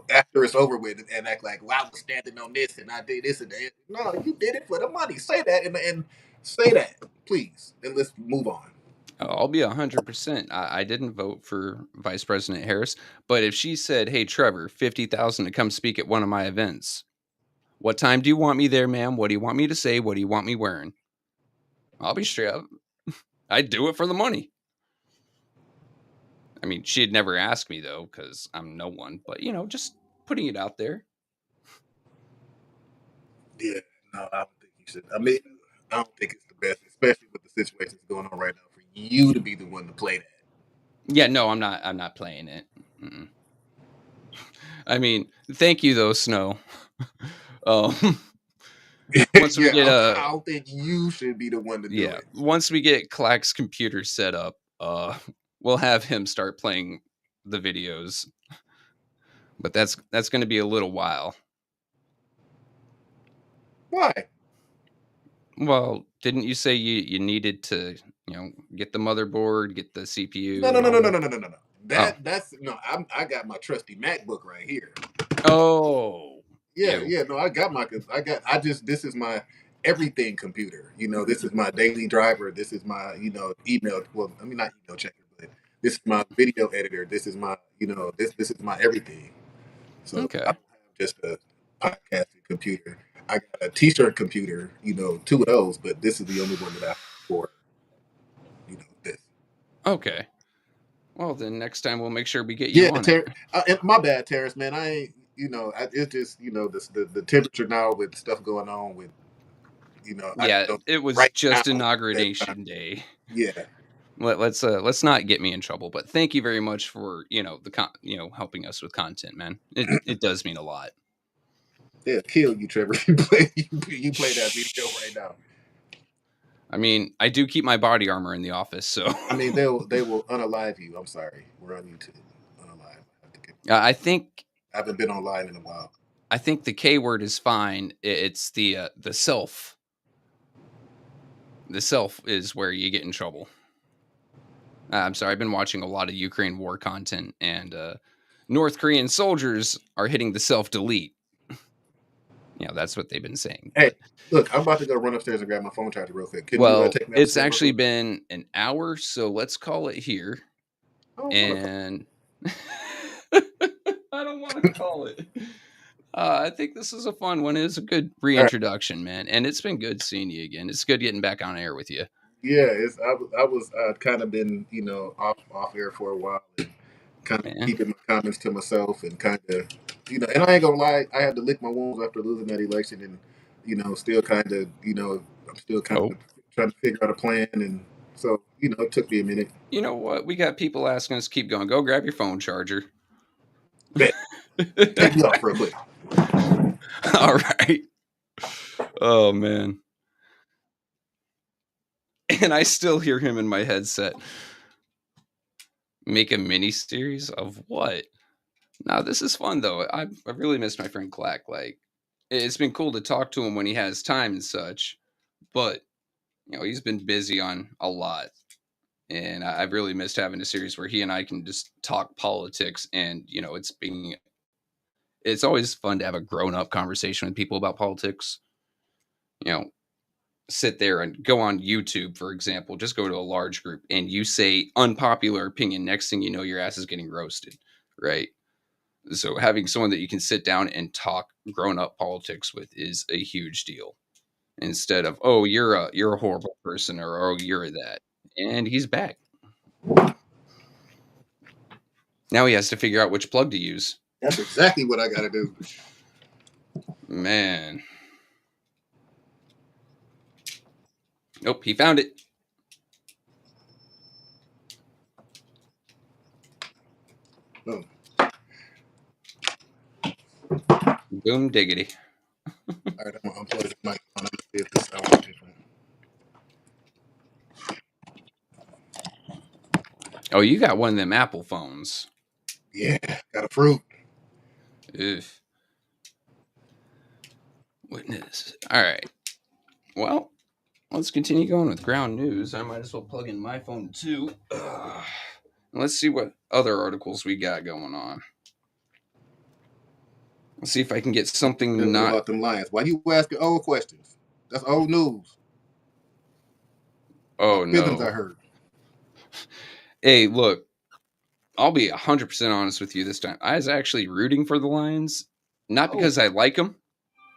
after it's over with and act like, well, I was standing on this and I did this and that. No, you did it for the money. Say that and say that, please. And let's move on. I'll be 100%. I didn't vote for Vice President Harris, but if she said, "Hey, Trevor, 50,000 to come speak at one of my events. What time do you want me there, ma'am? What do you want me to say? What do you want me wearing?" I'll be straight up. I'd do it for the money. I mean, she'd never ask me though, because I'm no one. But just putting it out there. Yeah, no, I don't think you should. I mean, I don't think it's the best, especially with the situations going on right now, for you to be the one to play that. Yeah, no, I'm not. I'm not playing it. Mm-mm. I mean, thank you though, Snow. Once we get I don't think you should be the one to do it. Once we get Clack's computer set up, we'll have him start playing the videos. But that's going to be a little while. Why? Well, didn't you say you needed to, get the motherboard, get the CPU? No. That's no. I got my trusty MacBook right here. Oh. Yeah. No, this is my everything computer. This is my daily driver. This is my, email. Well, I mean, not email checker, but this is my video editor. This is my, this is my everything. So Okay. I don't have just a podcasting computer. I got a t-shirt computer, two of those, but this is the only one that I have for, this. Okay. Well, then next time we'll make sure we get you on it. And my bad, Terrence, man. I ain't, it's just, the temperature now with stuff going on with, Yeah, it was right just now, inauguration day. Yeah. Let's not get me in trouble. But thank you very much for helping us with content, man. It does mean a lot. They'll kill you, Trevor. You play that video right now. I mean, I do keep my body armor in the office, so I mean, they will unalive you. I'm sorry, we're on YouTube. Unalive. I think I haven't been online in a while. I think the K word is fine. It's the self. The self is where you get in trouble. I'm sorry. I've been watching a lot of Ukraine war content, and North Korean soldiers are hitting the self delete. That's what they've been saying. Hey, look, I'm about to go run upstairs and grab my phone charger real quick. It's actually been an hour, so let's call it here. And I don't want to call it. I think this is a fun one. It's a good reintroduction, man, and it's been good seeing you again. It's good getting back on air with you. Yeah, I was kind of been off air for a while. And kind of Man. keeping my comments to myself and kind of, and I ain't gonna lie, I had to lick my wounds after losing that election, and still kind of, I'm still kind Oh, of trying to figure out a plan, and so it took me a minute. you know what? We got people asking us to keep going. Go grab your phone charger. Bet. Take me off real quick. All right. Oh man. And I still hear him in my headset. Make a mini series of what? Now this is fun though. I've really missed my friend Clack. Like, it's been cool to talk to him when he has time and such, but he's been busy on a lot, and I've really missed having a series where he and I can just talk politics. And it's always fun to have a grown up conversation with people about politics. You know, sit there and go on YouTube, for example, just go to a large group and you say unpopular opinion. Next thing you know, your ass is getting roasted, right? So having someone that you can sit down and talk grown up politics with is a huge deal. Instead of, oh, you're a horrible person, or oh, you're that. And he's back. Now he has to figure out which plug to use. That's exactly what I got to do. Man. Nope, he found it. Oh. Boom diggity. All right, I'm gonna unplug the mic. I'm gonna see if this sounds different. Oh, you got one of them Apple phones. Yeah, got a fruit. Ugh. Witness. All right. Well, let's continue going with ground news. I might as well plug in my phone too. Let's see what other articles we got going on. Let's see if I can get something Tell me not. about them lions. Why you asking old questions? That's old news. My Oh feelings no. are hurt. Hey, look, I'll be 100% honest with you this time. I was actually rooting for the Lions, not Oh, because I like them,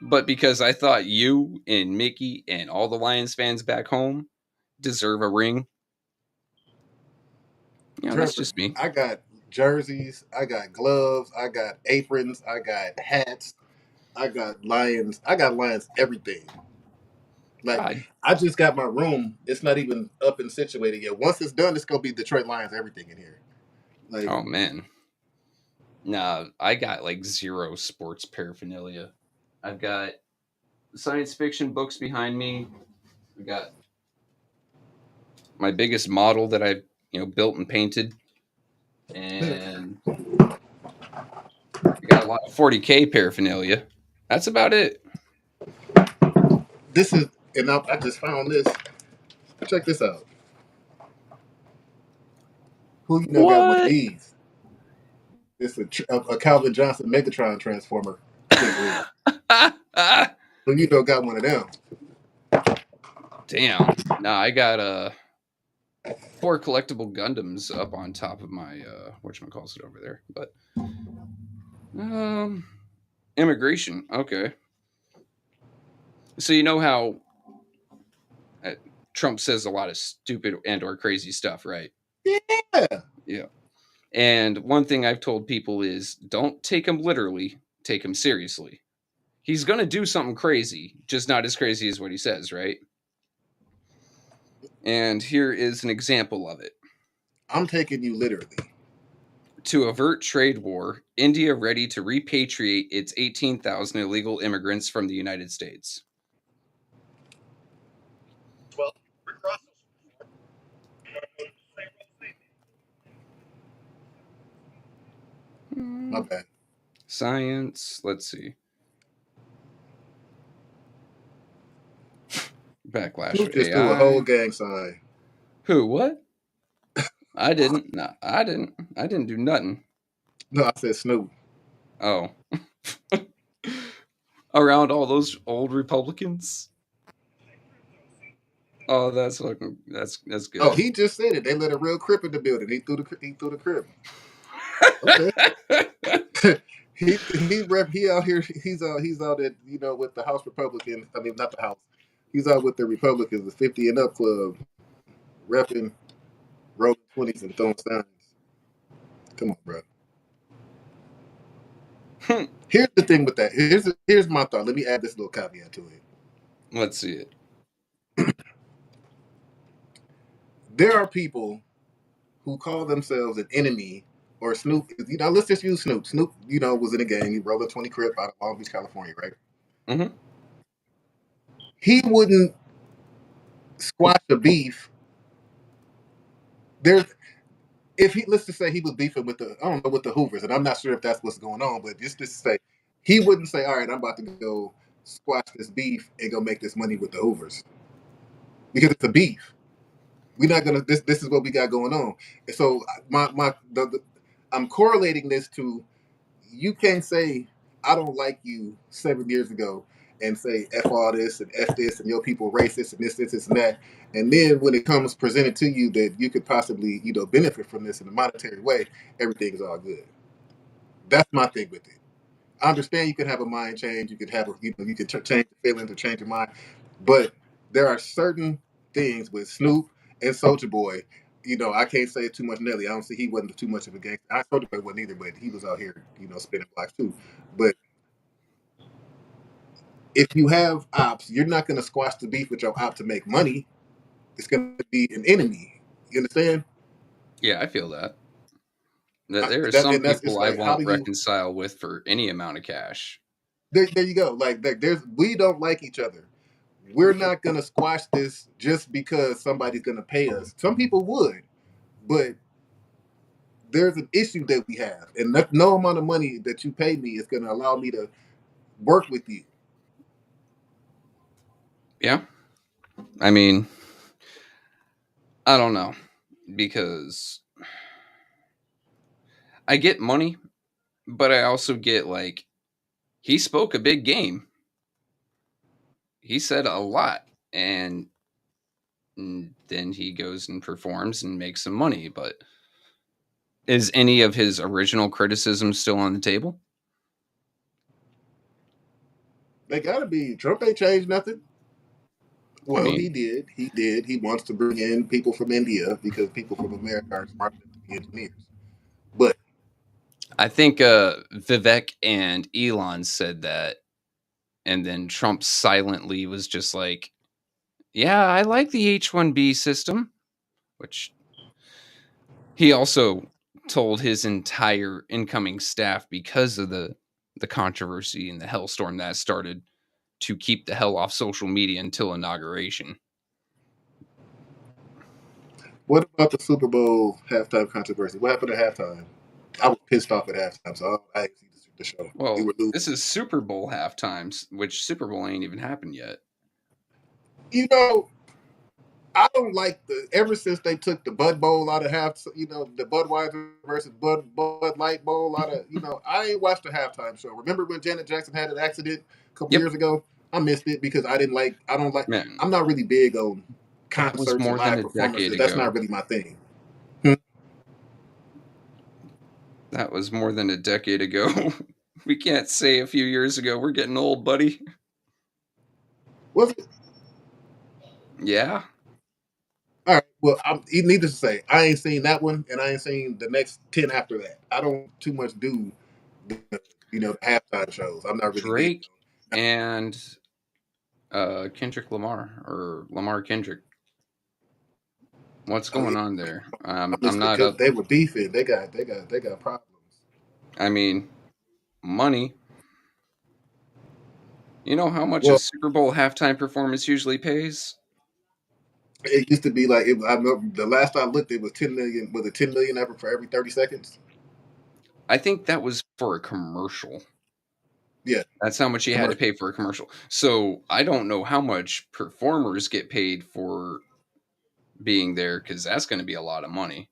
but because I thought you and Mickey and all the Lions fans back home deserve a ring. That's Trevor, just me. I got jerseys, I got gloves, I got aprons, I got hats, I got lions everything. Like I, I just got my room. It's not even up and situated yet. Once it's done, it's gonna be Detroit Lions everything in here. Like oh man. Nah, I got like zero sports paraphernalia. I've got science fiction books behind me. I got my biggest model that I built and painted, and I got a lot of 40K paraphernalia. That's about it. this is, and I just found this. Check this out. Who got one of What? these? It's a Calvin Johnson Megatron Transformer figurine. Who got one of them? Damn. Nah, I got four collectible Gundams up on top of my whatchamacallit over there. But um immigration. Okay. So you know how uh, Trump says a lot of stupid and or crazy stuff, right? Yeah. Yeah. And one thing I've told people is don't take him literally, take him seriously. He's going to do something crazy, just not as crazy as what he says, right? And here is an example of it. I'm taking you literally. To avert trade war, India ready to repatriate its 18,000 illegal immigrants from the United States. Well, Rick Ross. My bad. Science, let's see. Backlash Snoop of just threw a whole AI. gang sign. Who, what? I didn't. No, I didn't. I didn't do nothing. No, I said Snoop. Oh. Around all those old Republicans? Oh, that's Oh, good. he just said it. They let a real crip in the building. He threw the crip. Okay. he out here. He's out at with the House Republicans. I mean, not the House. He's out with the Republicans, the 50 and up club, repping rolling 20s and throwing signs. Come on, bro. Here's the thing with that. Here's my thought. Let me add this little caveat to it. Let's see it. There are people who call themselves an enemy or Snoop. Let's just use Snoop. Snoop, was in a gang. He rolled a 20 crib out of Long Beach, California, right? Mm-hmm. He wouldn't squash the beef. There's if he let's just say he was beefing with the I don't know with the Hoovers, and I'm not sure if that's what's going on, but just to say he wouldn't say, all right, I'm about to go squash this beef and go make this money with the Hoovers because it's a beef. We're not gonna. This is what we got going on. And so I'm correlating this to you can't say I don't like you 7 years ago and say F all this and F this and your people racist and this and that. And then when it comes presented to you that you could possibly, benefit from this in a monetary way, everything is all good. That's my thing with it. I understand you can have a mind change, you could have you could change the feelings or change your mind, but there are certain things with Snoop and Soldier Boy. I can't say too much Nelly. I don't see he wasn't too much of a gangster. I Soldier Boy wasn't either, but he was out here, spinning blocks too. But if you have ops, you're not going to squash the beef with your op to make money. It's going to be an enemy. You understand? Yeah, I feel that. That I, there are that some and that's people it's I like how won't do you reconcile with for any amount of cash. there you go. Like there's we don't like each other. We're not gonna squash this just because somebody's gonna pay us. Some people would, but there's an issue that we have, and no amount of money that you pay me is gonna allow me to work with you. Yeah, I mean, I don't know because I get money, but I also get like he spoke a big game. He said a lot, and then he goes and performs and makes some money. But is any of his original criticism still on the table? They gotta be. Trump ain't changed nothing. I Well, he mean, did. He did. He wants to bring in people from India because people from America are smart enough to be engineers. But I think Vivek and Elon said that, and then Trump silently was just like, "Yeah, I like the H-1B system," which he also told his entire incoming staff because of the controversy and the hellstorm that started to keep the hell off social media until inauguration. what about the Super Bowl halftime controversy? What happened at halftime? I was pissed off at halftime, so I didn't see the show. We Well, were losing. this is Super Bowl halftimes, which Super Bowl ain't even happened yet. You know, I don't like ever since they took the Bud Bowl out of the Budweiser versus Bud Light Bowl out of I ain't watched the halftime show. Remember when Janet Jackson had an accident a couple Yep, years ago? I missed it because I don't like man, I'm not really big on that was concerts and more than live a decade performances. That's not ago. really my thing. Hmm. That was more than a decade ago. We can't say a few years ago. We're getting old, buddy. Was it? Yeah, All right. Well, needless to say, I ain't seen that one, and I ain't seen the next 10 after that. I don't too much do the halftime shows. I'm not really big Drake on. and Kendrick Lamar or Lamar Kendrick. What's Oh yeah, going on there? I'm honestly, not because up. they were beefing. They got problems. I mean, money. You know how much a Well, Super Bowl halftime performance usually pays? it used to be like I know the last I looked, it was 10 million. Was it 10 million ever for every 30 seconds? I think that was for a commercial. Yeah, That's how much you had to commercial. pay for a commercial. So I don't know how much performers get paid for being there because that's going to be a lot of money.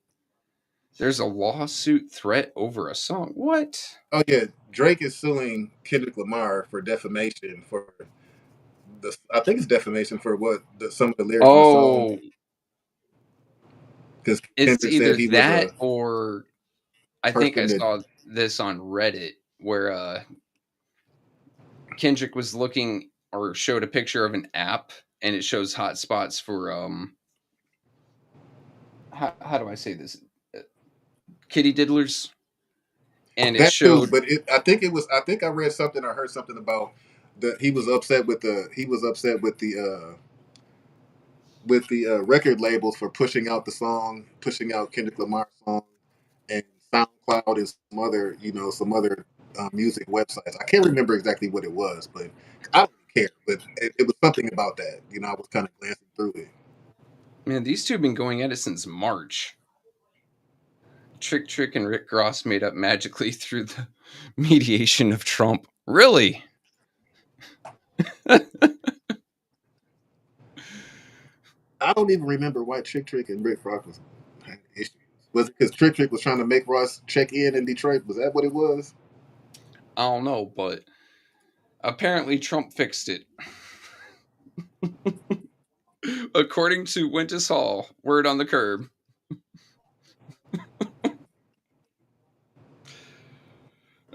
There's a lawsuit threat over a song. What? Oh yeah, Drake is suing Kendrick Lamar for defamation for I think it's defamation for some of the lyrics in the song Oh, because it's Kendrick either said he was that a or I think I person that saw this on Reddit where Kendrick was looking or showed a picture of an app and it shows hotspots for how do I say this? Kitty diddlers. and it That too, showed. but I think it was. I think I read something. I heard something about that he was upset with the. He was upset with the record labels for pushing out the song, pushing out Kendrick Lamar's song, and SoundCloud and some other music websites. I can't remember exactly what it was, but I don't care. But it was something about that. I was kind of glancing through it. Man, these two have been going at it since March. Trick and Rick Ross made up magically through the mediation of Trump. Really? I don't even remember why Trick and Rick Ross was had issues. Was it because Trick was trying to make Ross check in Detroit? Was that what it was? I don't know, but apparently Trump fixed it. According to Wintis Hall, word on the curb.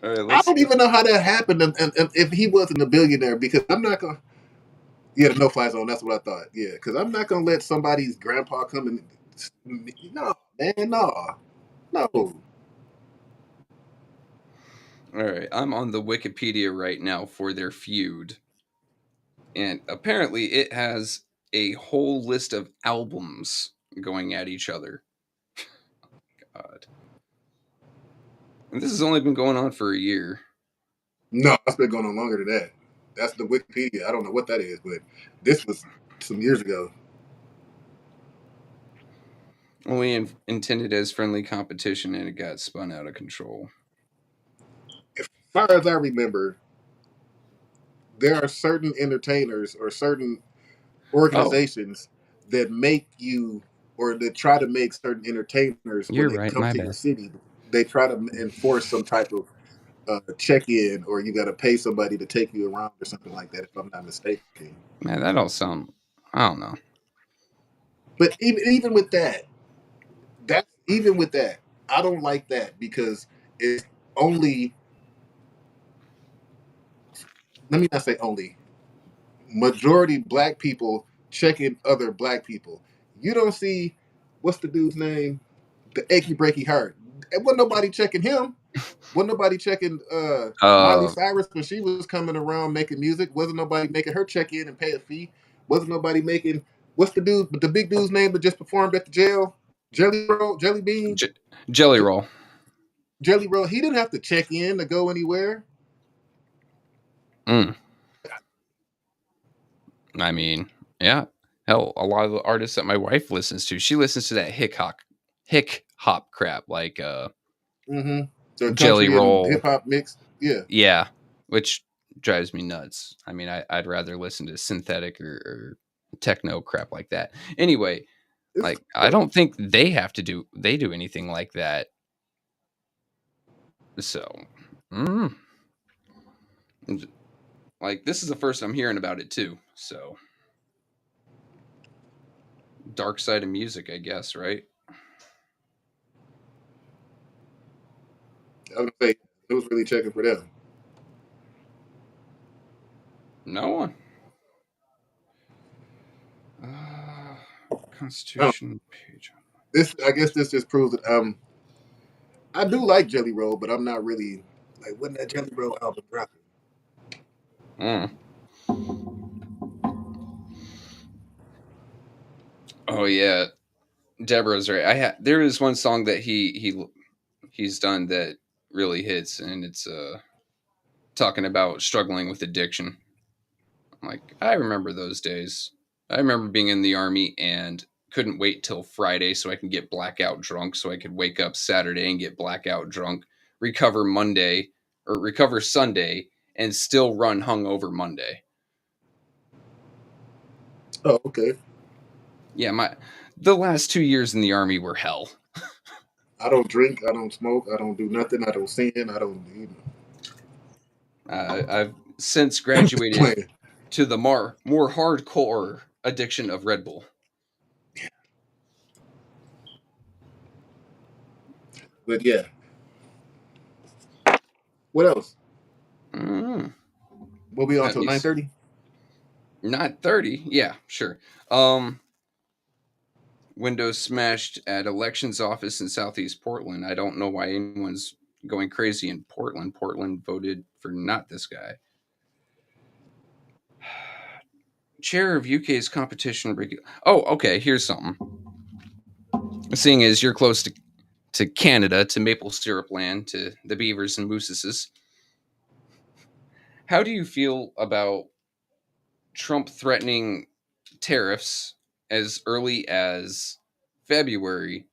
All right, I let's. don't even know how that happened, and if he wasn't a billionaire, because I'm not gonna. Yeah, the no-fly zone. That's what I thought. Yeah, because I'm not gonna let somebody's grandpa come and. No, man, no, no. All right, I'm on the Wikipedia right now for their feud, and apparently it has a whole list of albums going at each other. God, and this has only been going on for a year. No, it's been going on longer than that. That's the Wikipedia. I don't know what that is, but this was some years ago. Only intended as friendly competition, and it got spun out of control. As far as I remember, there are certain entertainers or certain Oh, organizations that make you or that try to make certain entertainers when you're they right. come My to your bad. city. They try to enforce some type of check in, or you got to pay somebody to take you around or something like that. If I'm not mistaken. Man, that all sound. I don't know. But even with that, even with that, I don't like that because it's only. Let me not say only. Majority black people checking other black people. You don't see what's the dude's name? The achy breaky heart. And wasn't nobody checking him. Wasn't nobody checking Miley Uh, Cyrus when she was coming around making music. Wasn't nobody making her check in and pay a fee. Wasn't nobody making what's the dude? But the big dude's name that just performed at the jail. Jelly Roll, Jelly Bean, J- Jelly J- Roll. Jelly Roll. He didn't have to check in to go anywhere. Mm. I mean, yeah. Hell, a lot of the artists that my wife listens to, she listens to that hick hop crap like Mm-hmm. The Jelly country and Roll. hip hop mix. Yeah. Yeah, which drives me nuts. I mean, I'd rather listen to synthetic or techno crap like that. Anyway, It's like I don't think they do anything like that. So, mm, like this is the first I'm hearing about it too. So, dark side of music, I guess, right? I would say it was really checking for them. No one. Oh, Constitution page. this I guess this just proves that I do like Jelly Roll, but I'm not really like when that Jelly Roll album dropping. Mm. Oh yeah, Deborah's right. There is one song that he's done that really hits, and it's talking about struggling with addiction. Like I remember those days. I remember being in the army and couldn't wait till Friday so I can get blackout drunk, so I could wake up Saturday and get blackout drunk, recover Monday or recover Sunday, and still run hungover Monday. Oh, okay. Yeah, the last 2 years in the army were hell. I don't drink. I don't smoke. I don't do nothing. I don't sing. I don't I've since I'm just graduated playing. to the more hardcore addiction of Red Bull. But yeah, what else? Mm, We'll be on let till me 9:30. not 30. Yeah, sure. Um, Windows smashed at elections office in Southeast Portland. I don't know why anyone's going crazy in Portland. Portland voted for not this guy. Chair of UK's competition. Oh, okay. Here's something. Seeing as you're close to Canada, to maple syrup land, to the beavers and mooses, how do you feel about Trump threatening tariffs as early as February,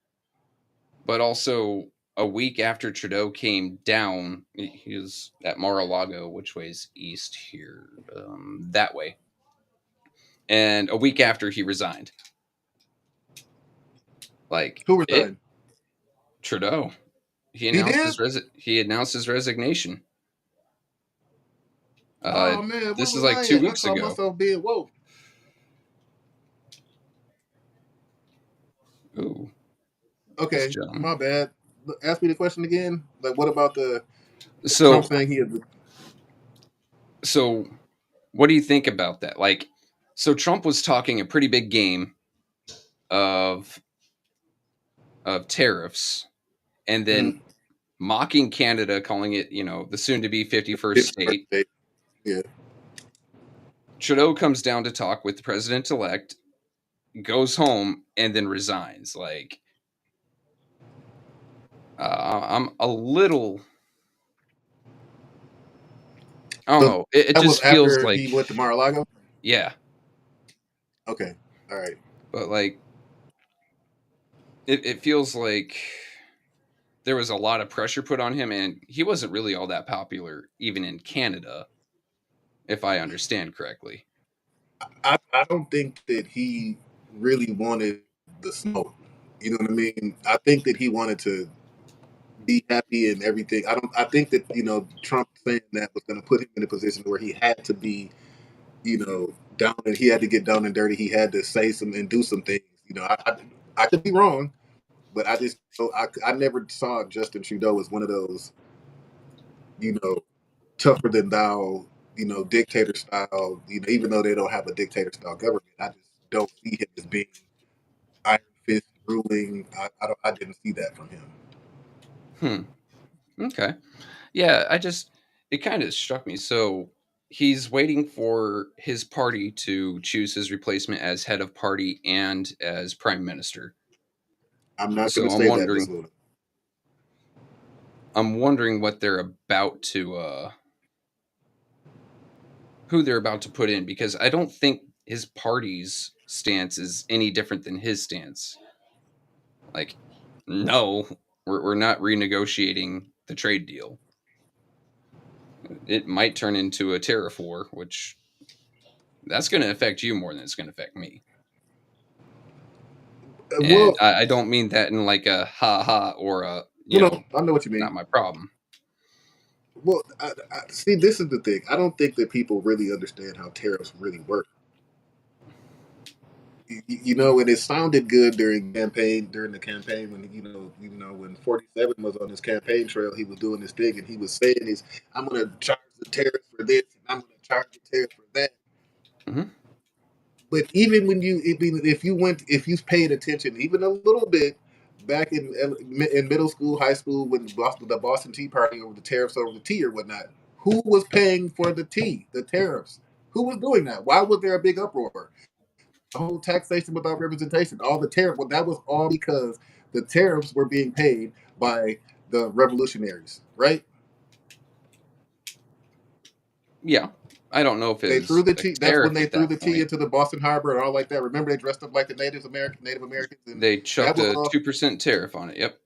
but also a week after Trudeau came down? He was at Mar-a-Lago, which way's east here, that way, and a week after he resigned. Like Who it, resigned? Trudeau. He He announced did. his he announced his resignation. Uh, Oh man, where this is was like I 2 at? I weeks caught ago. myself being woke. Ooh, this Okay, gentleman. my bad. Ask me the question again. Like, what about the Trump So, saying he had? so what do you think about that? Like, so Trump was talking a pretty big game of tariffs, and then Mm, mocking Canada, calling it, the soon to be 51st 51st state. state. Yeah. Trudeau comes down to talk with the president elect, goes home, and then resigns. Like, I'm a little. I don't So know. It that was just feels after he like, went to Mar-a-Lago. yeah, Okay. All right. but like it feels like there was a lot of pressure put on him, and he wasn't really all that popular even in Canada, if I understand correctly. I don't think that he really wanted the smoke. You know what I mean? I think that he wanted to be happy and everything. I think that Trump saying that was going to put him in a position where he had to be down and he had to get down and dirty. He had to say some and do some things. I could be wrong, but I just I never saw Justin Trudeau as one of those you know tougher than thou dictator style. Even though they don't have a dictator style government, I just don't see him as being iron fist ruling. I didn't see that from him. Hmm. Okay. Yeah, it kind of struck me. So he's waiting for his party to choose his replacement as head of party and as prime minister. I'm not going So to say that, Miss Luna. I'm wondering what they're about to who they're about to put in, because I don't think his party's stance is any different than his stance. Like, no, we're not renegotiating the trade deal. It might turn into a tariff war, which that's going to affect you more than it's going to affect me. And Well, I don't mean that in like a ha ha or a, I know what you not mean. my problem. Well, I see. This is the thing. I don't think that people really understand how tariffs really work. And it sounded good during the campaign when when 47 was on his campaign trail, he was doing this thing and he was saying this, I'm going to charge the tariffs for this and I'm going to charge the tariff for that. Hmm. But even when if you paid attention even a little bit back in middle school, high school, when the Boston Tea Party over the tariffs over the tea or whatnot, who was paying for the tea, the tariffs? Who was doing that? Why was there a big uproar? The whole taxation without representation, all the tariff. Well, that was all because the tariffs were being paid by the revolutionaries, right? Yeah. I don't know if it They threw was the a tea. That's when tariff they at threw that the tea point. into the Boston Harbor and all like that. Remember, they dressed up like the Native Americans, and They that chucked was a all. 2% tariff on it. Yep.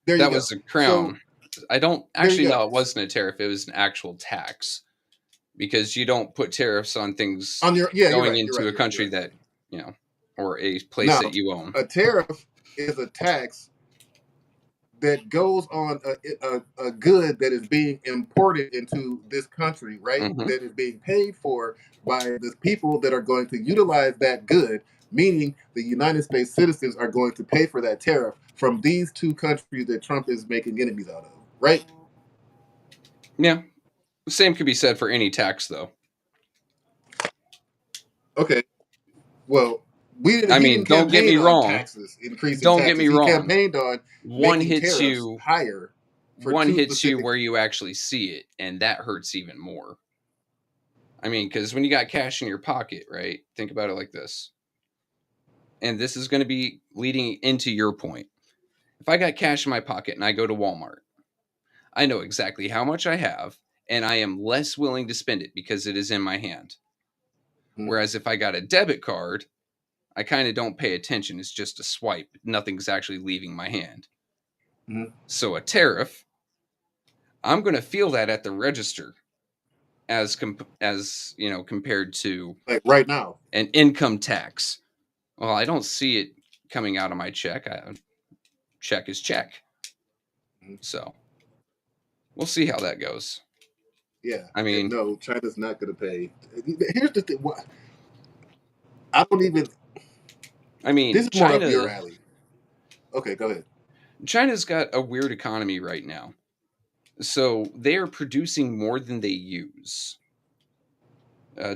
There you That was go. a So crown. I don't there you actually go. know, it wasn't a tariff. It was an actual tax, because you don't put tariffs on things On your Yeah, you're going right. You're into right. a You're right. You're country right. that, or a place Now, that you own. a tariff is a tax that goes on a good that is being imported into this country, right? Hmm. That is being paid for by the people that are going to utilize that good, meaning the United States citizens are going to pay for that tariff from these two countries that Trump is making enemies out of, right? Yeah. Same could be said for any tax, though. Okay. Well, I he mean, didn't don't get me campaign on wrong. taxes, increasing Don't get me taxes. He wrong. campaigned on One making hits tariffs you higher. for one two hits you specific. where you actually see it, and that hurts even more. I mean, because when you got cash in your pocket, right? Think about it like this. And this is going to be leading into your point. If I got cash in my pocket and I go to Walmart, I know exactly how much I have, and I am less willing to spend it because it is in my hand. Mhm, Whereas if I got a debit card, I kind of don't pay attention. It's just a swipe. Nothing's actually leaving my hand. mhm. So a tariff, I'm going to feel that at the register as compared to Like right now. an income tax. Well, I don't see it coming out of my check. Check is check. Mhm. So we'll see how that goes. Yeah, I and mean, no, China's not going to pay. Here's the thing. I don't even. I This mean, is more up your alley. Okay, go ahead. China's got a weird economy right now. So they are producing more than they use.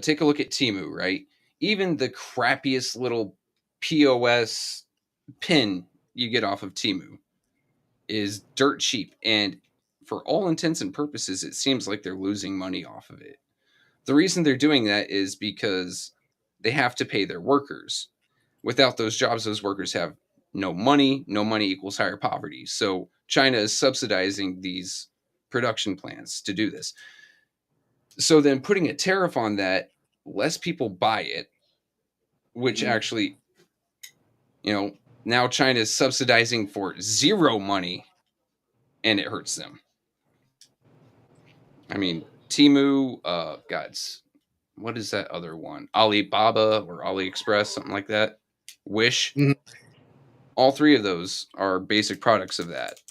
Take a look at Timu, right? Even the crappiest little POS pin you get off of Timu is dirt cheap. And for all intents and purposes, it seems like they're losing money off of it. The reason they're doing that is because they have to pay their workers. Without those jobs, those workers have no money. No money equals higher poverty. So China is subsidizing these production plants to do this. So then putting a tariff on that, less people buy it, which Mhm. actually, you know, now China is subsidizing for zero money and it hurts them. I mean, Timu, gods, what is that other one? Alibaba or AliExpress, something like that. Wish. Mhm. All three of those are basic products of that.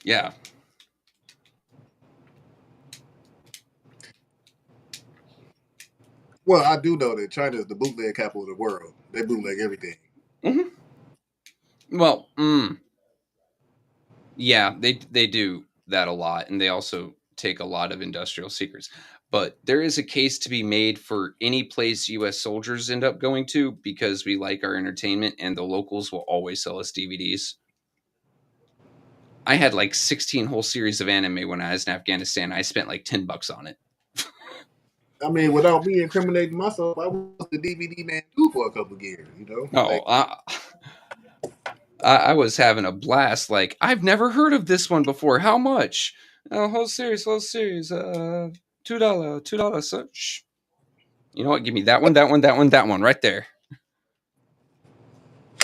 Yeah. Well, I do know that China is the bootleg capital of the world. They bootleg everything. Hmm. Well, yeah, they do that a lot, and they also take a lot of industrial secrets. But there is a case to be made for any place U.S. soldiers end up going to because we like our entertainment, and the locals will always sell us DVDs. I had like 16 whole series of anime when I was in Afghanistan. I spent like $10 on it. I mean, without me incriminating myself, I was the DVD man too for a couple of years. You know, Oh, like I was having a blast. Like I've never heard of this one before. How much? Whole series, whole series. $2, $2. So, shh. You know what? Give me that one, that one, that one, that one, right there.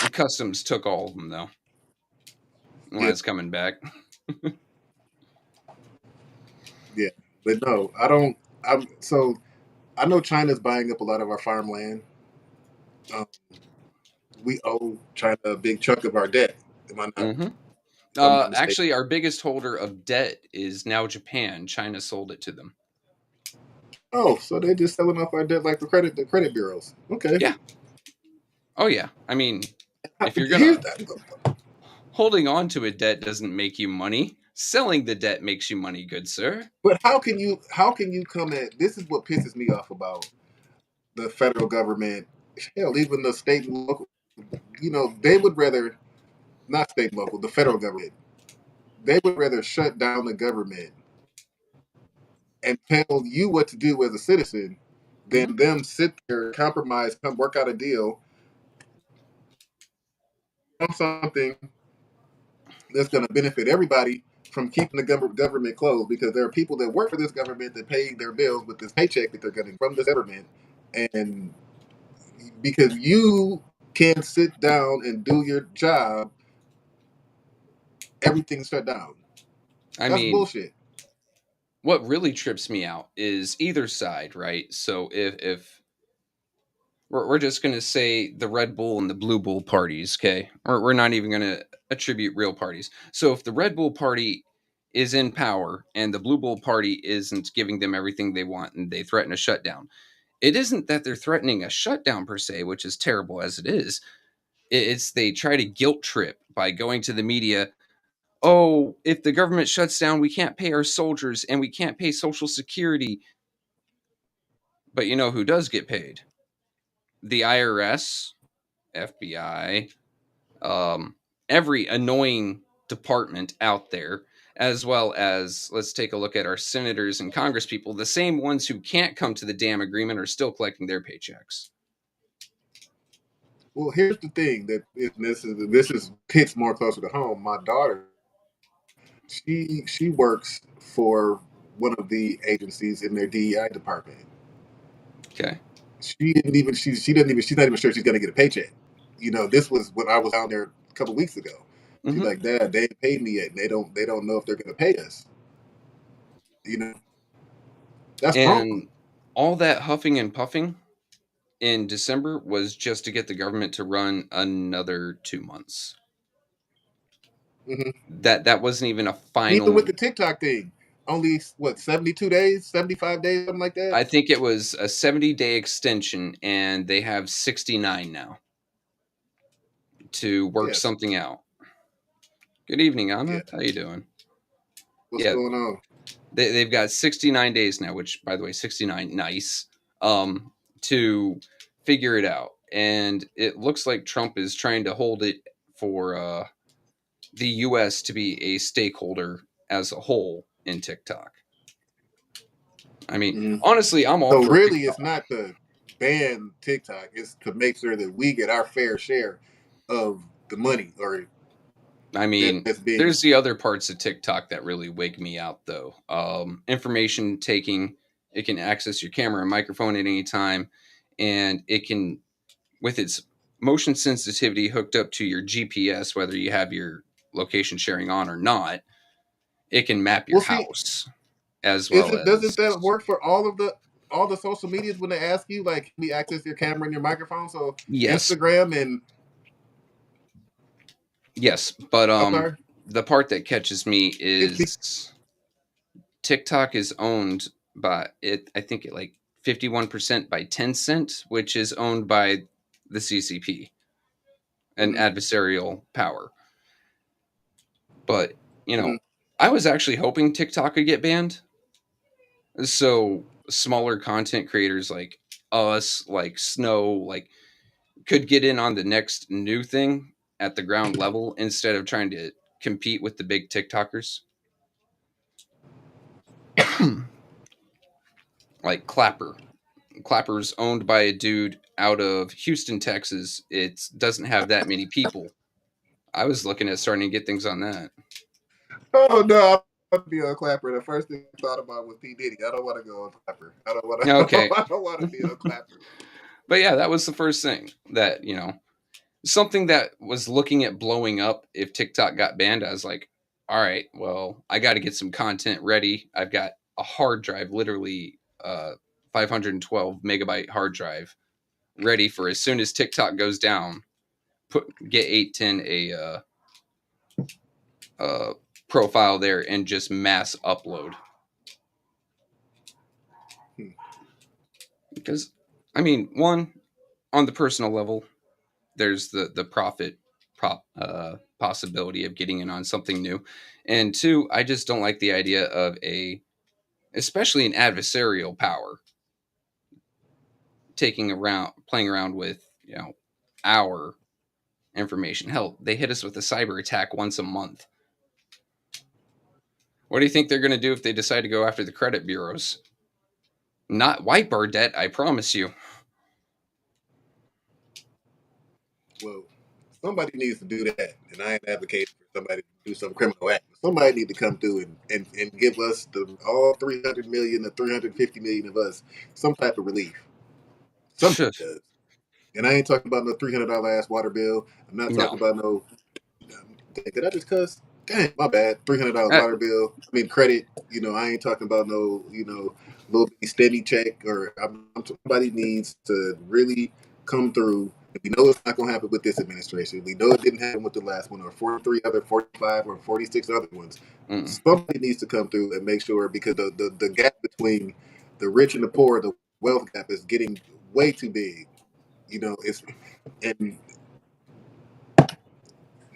The customs took all of them though when I yeah, was coming back. yeah. But no, I don't. I'm so I know China's buying up a lot of our farmland. Um, we owe China a big chunk of our debt. Am I not? Hmm. If I'm not mistaken. Actually, our biggest holder of debt is now Japan. China sold it to them. Oh, so they're just selling off our debt like the credit bureaus. Okay. Yeah. Oh yeah. I mean, if you're Here's gonna holding on to a debt doesn't make you money. Selling the debt makes you money, good sir. But how can you come at this is what pisses me off about the federal government, hell, even the state and local, they would rather not state and local, the federal government, they would rather shut down the government and tell you what to do as a citizen Hmm. than them sit there, compromise, come work out a deal on something that's going to benefit everybody from keeping the government closed because there are people that work for this government that pay their bills with this paycheck that they're getting from this government. And because you can't sit down and do your job, everything's shut down. I That's mean, bullshit. what really trips me out is either side, right? So if we're just going to say the Red Bull and the Blue Bull parties, okay? Or we're not even going to attribute real parties. So if the Red Bull party is in power and the Blue Bull party isn't giving them everything they want and they threaten a shutdown, it isn't that they're threatening a shutdown per se, which is terrible as it is. It's they try to guilt trip by going to the media. Oh, if the government shuts down, we can't pay our soldiers and we can't pay Social Security. But you know who does get paid? The IRS FBI, every annoying department out there, as well as let's take a look at our senators and congresspeople. The same ones who can't come to the damn agreement are still collecting their paychecks. Well, here's the thing that this is hits more closer to home. My daughter, she works for one of the agencies in their DEI department. Okay. She's not even sure she's gonna get a paycheck. This was when I was down there a couple weeks ago. She's Hmm. like, Dad, they ain't paid me yet, and they don't know if they're gonna pay us. You know, that's wrong. And all that huffing and puffing in December was just to get the government to run another 2 months. Hmm. That wasn't even a Even with final. the TikTok thing, only what 72 days, 75 days, something like that. I think it was a 70-day extension, and they have 69 now to work Yes, something out. Good evening, yeah. Anna. How you doing? What's Yeah, going on? they've got 69 days now, which, by the way, 69, nice, to figure it out. And it looks like Trump is trying to hold it for the U.S. to be a stakeholder as a whole in TikTok. I mean, Hmm. honestly, I'm all So for really, TikTok. it's not to ban TikTok; it's to make sure that we get our fair share of the money, or I mean, that's being. there's the other parts of TikTok that really wig me out, though. Information taking, it can access your camera and microphone at any time, and it can, with its motion sensitivity hooked up to your GPS, whether you have your location sharing on or not, it can map your Well, see, house as well isn't doesn't as. that work for all the social medias when they ask you like, can we access your camera and your microphone? So Yes, Instagram and yes, but I'm sorry, the part that catches me it's is TikTok is owned by it. I think it like 51% by Tencent, which is owned by the CCP, an mm-hmm, adversarial power. But you mm-hmm. know, I was actually hoping TikTok could get banned, so smaller content creators like us, like Snow, like could get in on the next new thing at the ground level instead of trying to compete with the big TikTokers. Like Clapper. Clapper's owned by a dude out of Houston, Texas. It doesn't have that many people. I was looking at starting to get things on that. Oh no, I don't want to be on Clapper. The first thing I thought about was P Diddy. I don't want to go on Clapper. I don't want to. Okay. I don't want to be on Clapper. But yeah, that was the first thing that, something that was looking at blowing up if TikTok got banned. I was like, all right, well, I got to get some content ready. I've got a hard drive, literally 512 megabyte hard drive ready for as soon as TikTok goes down. Get 810 profile there and just mass upload. Hmm. Because, I mean, one, on the personal level, there's the profit possibility of getting in on something new. And two, I just don't like the idea of especially an adversarial power playing around with, our information. Hell, they hit us with a cyber attack once a month. What do you think they're going to do if they decide to go after the credit bureaus? Not wipe our debt, I promise you. Well, somebody needs to do that, and I ain't advocating for somebody to do some criminal act. Somebody need to come through and give us all 300 million or 350 million of us some type of relief. Somebody does. And I ain't talking about no $300 ass water bill. I'm not talking No. about no. Did I just cuss? Dang, my bad. $300 Uh, water bill. I mean credit. I ain't talking about no. Little steady check. Or somebody needs to really come through. We know it's not going to happen with this administration. We know it didn't happen with the last one, or 43 other, 45 or 46 other ones. mm. Somebody needs to come through and make sure, because the gap between the rich and the poor, the wealth gap, is getting way too big. It's and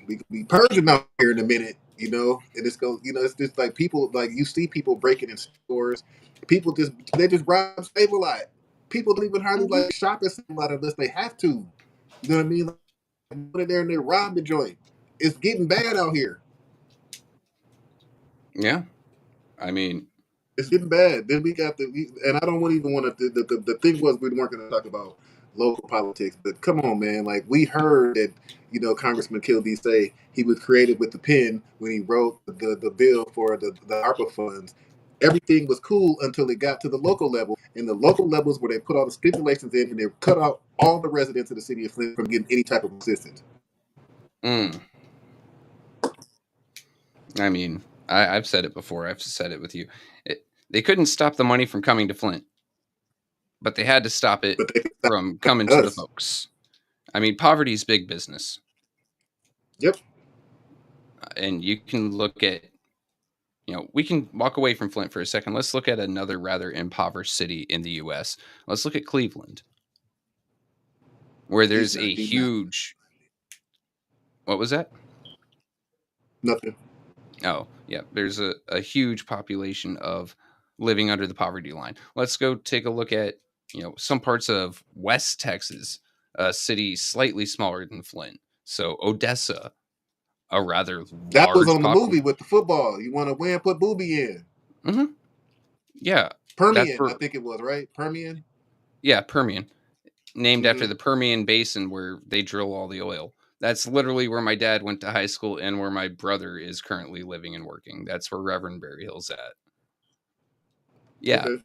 we could be purging out here in a minute, and it's go, it's just like people, like you see people breaking in stores, people they just rob Save a Lot. People don't even hardly Mhm. like shop at Save a Lot unless they have to. You know what I mean? went in there and they robbed the joint. It's getting bad out here. Yeah. I mean, It's getting bad. Then we got and I don't even want to. The thing was we weren't going to talk about local politics, but come on, man. Like we heard that Congressman Kildee say he was creative with the pen when he wrote the bill for the ARPA funds. Everything was cool until it got to the local level, and the local levels where they put all the stipulations in and they cut out all the residents of the city of Flint from getting any type of assistance. I mean, I've said it before. I've said it with you. They couldn't stop the money from coming to Flint, but they had to stop it from coming to the folks. I mean, poverty's big business. Yep. And you can look at, we can walk away from Flint for a second. Let's look at another rather impoverished city in the U.S. Let's look at Cleveland, where there's a huge. What was that? Nothing. Oh, yeah. There's a huge population of living under the poverty line. Let's go take a look at, some parts of West Texas, a city slightly smaller than Flint. So Odessa, a rather that large was on the movie with the football. You want to win? Put Booby in. Mm-hmm. Yeah, Permian. I think it was right. Permian. Yeah, Permian, named after the Permian Basin where they drill all the oil. That's literally where my dad went to high school and where my brother is currently living and working. That's where Reverend Berryhill's at. Yeah. Okay.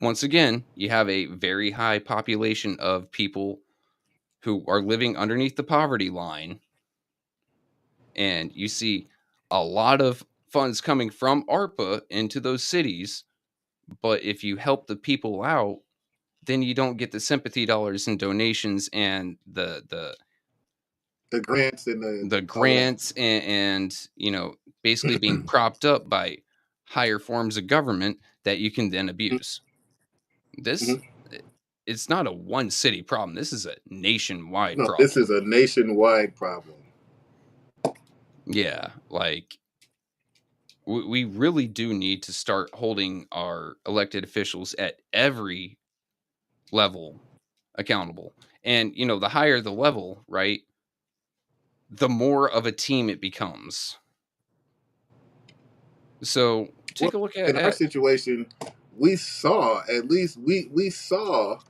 Once again, you have a very high population of people who are living underneath the poverty line. And you see a lot of funds coming from ARPA into those cities. But if you help the people out, then you don't get the sympathy dollars and donations and the grants and the grants and basically being propped up by higher forms of government that you can then abuse. This it's not a one city problem. This is a nationwide problem. This is a nationwide problem. Yeah, like we really do need to start holding our elected officials at every level accountable. And the higher the level, right, the more of a team it becomes. So take a look at our situation. We saw, at least we saw,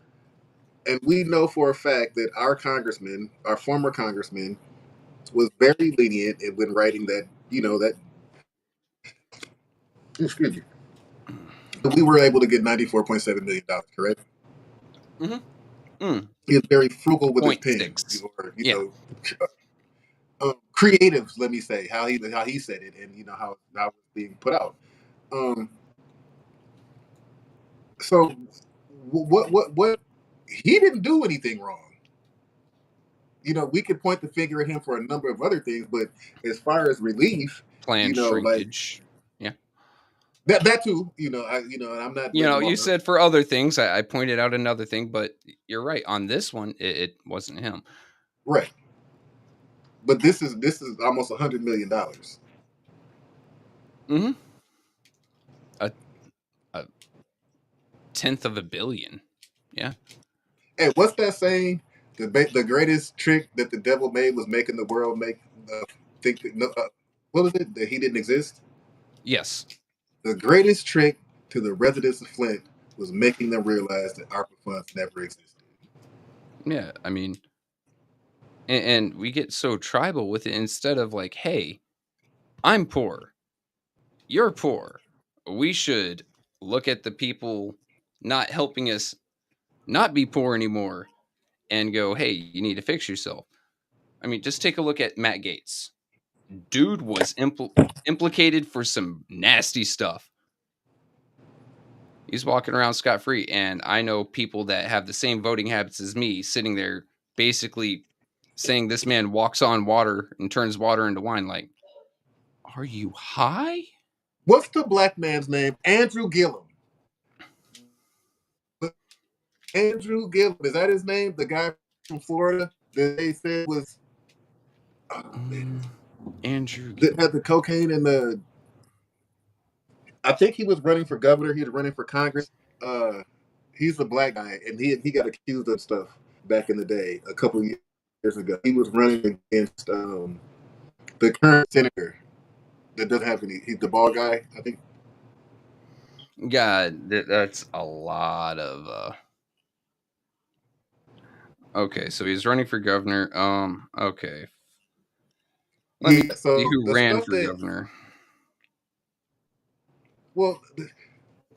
and we know for a fact that our congressman, our former congressman, was very lenient when writing that, that. Excuse me. We were able to get $94.7 million, correct? Mm-hmm. He is very frugal with his pen, creative. Let me say how he said it, and how it was being put out. So what he didn't do anything wrong. We could point the finger at him for a number of other things, but as far as relief, planned shrinkage, that too. I'm not. You said for other things. I pointed out another thing, but you're right on this one. It wasn't him, right? But this is almost $100 million. Mm-hmm. A tenth of a billion. Yeah. Hey, what's that saying? The greatest trick that the devil made was making the world think that, what was it? That he didn't exist? Yes. The greatest trick to the residents of Flint was making them realize that ARPA funds never existed. Yeah, I mean, and we get so tribal with it instead of like, hey, I'm poor. You're poor. We should look at the people not helping us not be poor anymore and go, hey, you need to fix yourself. I mean, just take a look at Matt Gaetz. Dude was implicated for some nasty stuff. He's walking around scot-free, and I know people that have the same voting habits as me sitting there basically saying this man walks on water and turns water into wine. Like, are you high? What's the black man's name? Andrew Gillum. Andrew Gillum, is that his name? The guy from Florida that they said was Andrew that had the cocaine and the. I think he was running for governor. He was running for Congress. He's a black guy, and he got accused of stuff back in the day, a couple of years years ago. He was running against the current senator that doesn't have any. He's the bald guy, I think. God, that's a lot of. Okay, so he's running for governor. Okay. Let me Yeah. see So who the ran stuff for that, governor. well,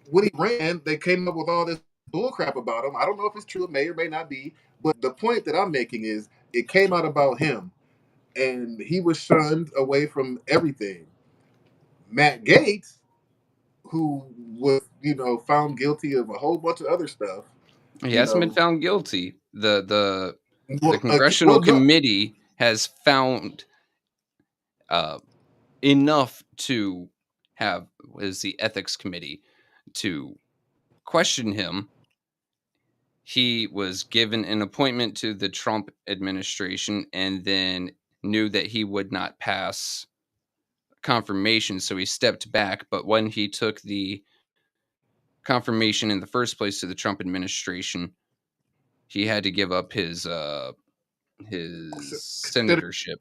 when he ran, they came up with all this bullcrap about him. I don't know if it's true. It may or may not be. But the point that I'm making is, it came out about him, and he was shunned away from everything. Matt Gaetz, who was, found guilty of a whole bunch of other stuff, He you hasn't been know, found guilty. The congressional well, no, committee has found uh, enough to have is the ethics committee to question him. He was given an appointment to the Trump administration and then knew that he would not pass confirmation, so he stepped back. But when he took the confirmation in the first place to the Trump administration, he had to give up his consider. senatorship.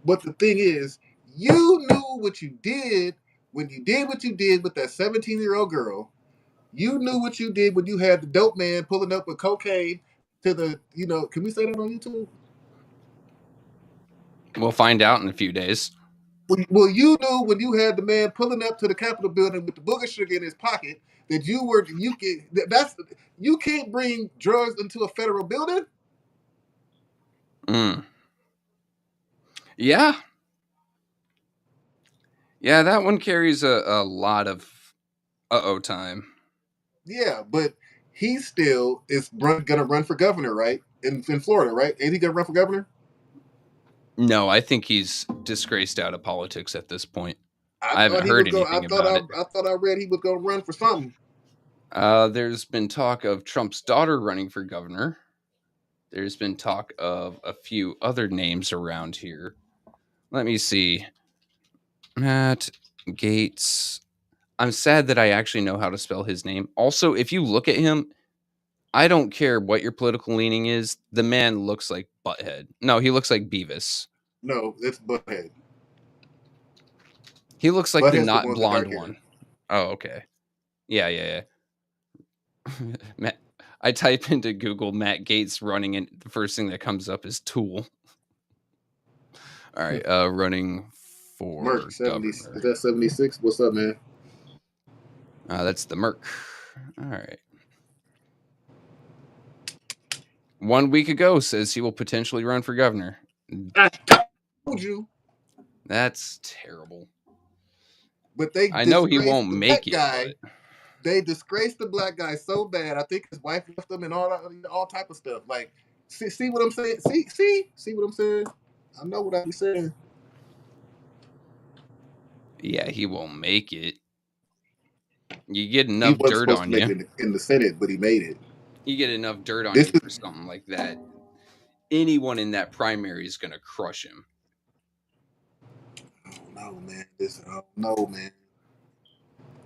But the thing is, you knew what you did when you did what you did with that 17-year-old girl. You knew what you did when you had the dope man pulling up with cocaine to the, can we say that on YouTube? We'll find out in a few days. Well, you knew when you had the man pulling up to the Capitol building with the booger sugar in his pocket that you can't bring drugs into a federal building. Mm. Yeah, yeah, that one carries a lot of time. Yeah, but he still is gonna run for governor, right? In Florida, right? Ain't he gonna run for governor? No, I think he's disgraced out of politics at this point. I I haven't thought he heard was going. anything about it. I thought I read he was going to run for something. There's been talk of Trump's daughter running for governor. There's been talk of a few other names around here. Let me see. Matt Gates. I'm sad that I actually know how to spell his name. Also, if you look at him, I don't care what your political leaning is. The man looks like Butthead. No, he looks like Beavis. No, it's Butthead. He looks like the Butthead's the not one with the blonde dark hair. one. Oh, okay. Yeah, yeah, yeah. Matt, I type into Google Matt Gates running, and the first thing that comes up is Tool. All right, running Merc for 70. Is governor. that 76? What's up, man? That's the Merc. All right. 1 week ago says he will potentially run for governor. I told you. That's terrible. But they I know he disgraced won't the make black it, guy. but They disgraced the black guy so bad. I think his wife left him and all type of stuff. Like, see what I'm saying? See what I'm saying? I know what I'm saying. yeah, he won't make it. You get He enough wasn't dirt supposed to on make you. it in the Senate, but he made it. You get enough dirt on This you is for something like that. Anyone in that primary is going to crush him. I don't know, man. I don't know, man.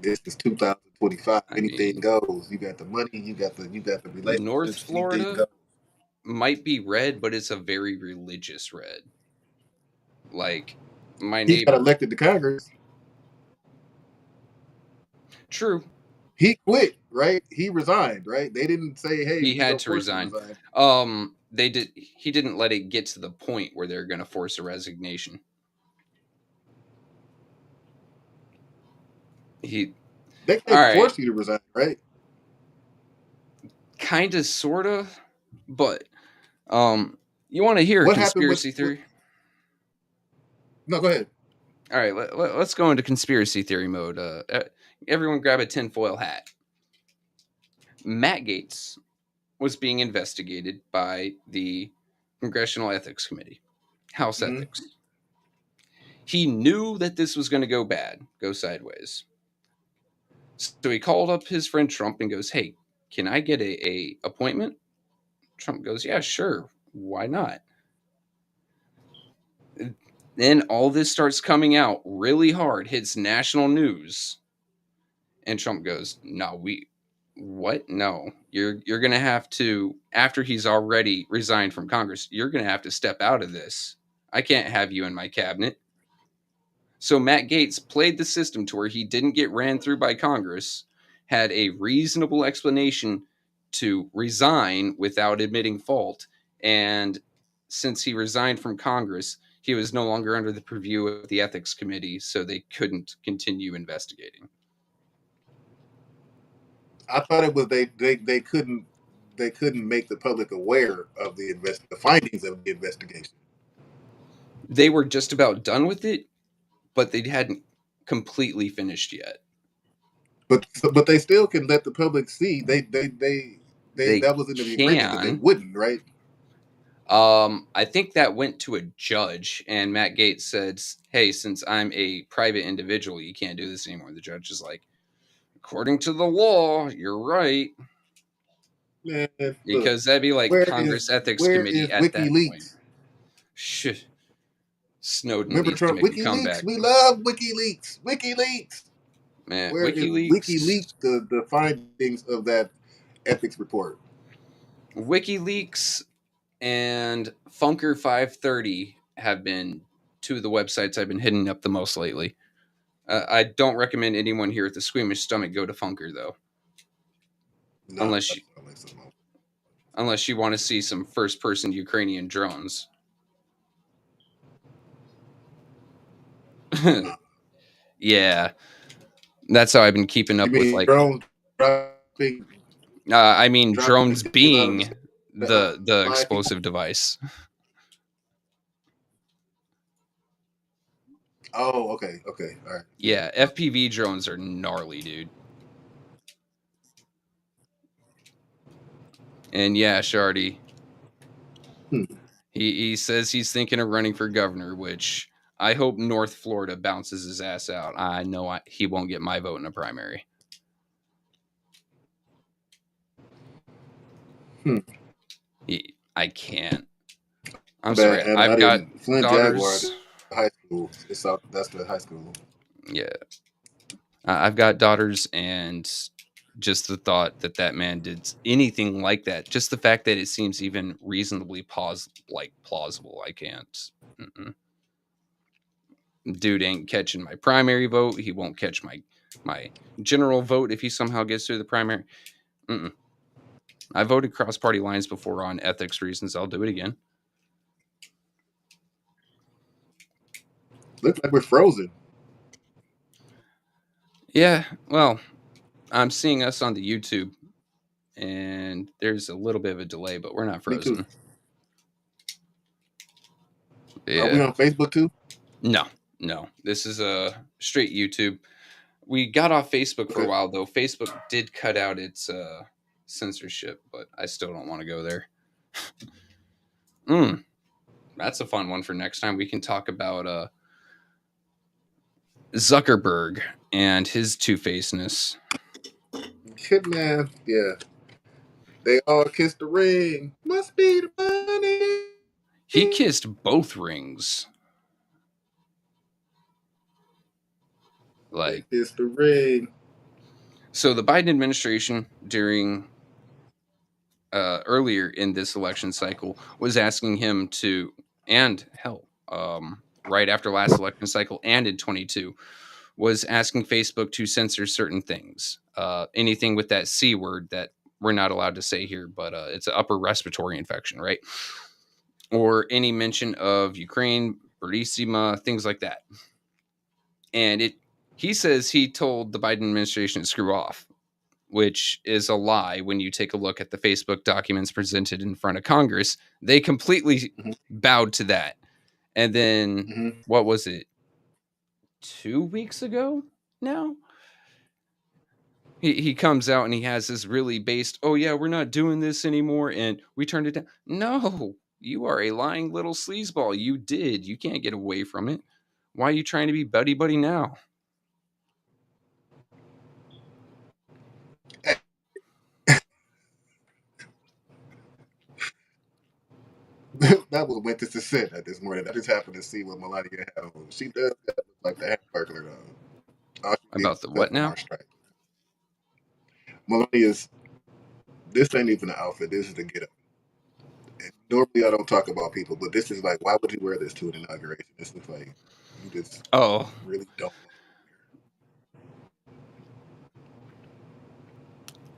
This is 2025. I Anything mean, goes. You got the money. You got the North relationships. Anything Florida goes. might be red, but it's a very religious red. Like my He got neighbor. elected to Congress. True. He quit, right? He resigned, right? They didn't say, "Hey, He we had gonna to force you to resign. resign." They did. He didn't let it get to the point where they're going to force a resignation. He. They All can't right. force you to resign, right? Kind of, sort of, but you want to hear a What happened with? conspiracy theory? No, go ahead. All right, let's go into conspiracy theory mode. Everyone grab a tinfoil hat. Matt Gaetz was being investigated by the Congressional Ethics Committee, House Mm-hmm. Ethics. He knew that this was going to go bad, go sideways. So he called up his friend Trump and goes, "Hey, can I get a appointment?" Trump goes, "Yeah, sure. Why not?" Then all this starts coming out really hard, hits national news, and Trump goes, "No, What? No. You're going to have to, after he's already resigned from Congress, you're going to have to step out of this. I can't have you in my cabinet. So Matt Gaetz played the system to where he didn't get ran through by Congress, had a reasonable explanation to resign without admitting fault, and since he resigned from Congress, he was no longer under the purview of the ethics committee, so they couldn't continue investigating. I thought it was they couldn't make the public aware of the findings of the investigation. They were just about done with it, but they hadn't completely finished yet. But they still can let the public see. They They that was in the agreement that they can. wouldn't, right? I think that went to a judge, and Matt Gaetz said, "Hey, since I'm a private individual, you can't do this anymore." The judge is like, "According to the law, you're right," Man, look, because that'd be like Congress Ethics where Committee is at that point. WikiLeaks? Shh. Snowden Remember needs to Trump? make a WikiLeaks, comeback. we love WikiLeaks. WikiLeaks. Man, Where is WikiLeaks, WikiLeaks the findings of that ethics report? WikiLeaks, and Funker 530 have been two of the websites I've been hitting up the most lately. I don't recommend anyone here at the Squeamish Stomach go to Funker though, No, unless that you, sounds like something else. unless you want to see some first-person Ukrainian drones. No. Yeah, that's how I've been keeping You up with mean like. drones dropping I mean, drones bombs being the five people? explosive device. Oh, okay, all right. Yeah, FPV drones are gnarly, dude. And yeah, Shardy, Hmm. he says he's thinking of running for governor, which I hope North Florida bounces his ass out. I know he won't get my vote in a primary. Hmm. I can't. I'm Bad, sorry. and I I've got didn't. Flint Jaguar, daughters. high school. It's out. That's the high school. Yeah, I've got daughters, and just the thought that that man did anything like that, just the fact that it seems even reasonably plausible, I can't. Mm-mm. Dude ain't catching my primary vote. He won't catch my general vote if he somehow gets through the primary. Mm-mm. I voted cross party lines before on ethics reasons. I'll do it again. Looks like we're frozen. Yeah, well, I'm seeing us on the YouTube, and there's a little bit of a delay, but we're not Me too. frozen. Are we Yeah. on Facebook too? No. This is a straight YouTube. We got off Facebook for a Okay. while though. Facebook did cut out its censorship, but I still don't want to go there. That's a fun one for next time. We can talk about Zuckerberg and his two-facedness. Good man. Yeah. They all kissed the ring. Must be the money. He kissed both rings. They Like, kissed the ring. so the Biden administration during earlier in this election cycle was asking him to, and hell, right after last election cycle and in 22, was asking Facebook to censor certain things. Anything with that C word that we're not allowed to say here, but it's an upper respiratory infection, right? Or any mention of Ukraine, Burisma, things like that. And he says he told the Biden administration to screw off, which is a lie when you take a look at the Facebook documents presented in front of Congress. They completely bowed to that. And then, what was it? 2 weeks ago now? He comes out and he has this really based, oh yeah, we're not doing this anymore, and we turned it down. No, you are a lying little sleazeball. You did. You can't get away from it. Why are you trying to be buddy buddy now? That was went to sit at this morning. I just happened to see what Melania had on. She does look like the Hamburglar though. All she did About was the cut what from now? our strike. Melania's. This ain't even an outfit. This is the get up. And normally I don't talk about people, but this is like, why would you wear this to an inauguration? This looks like you just Oh, really don't belong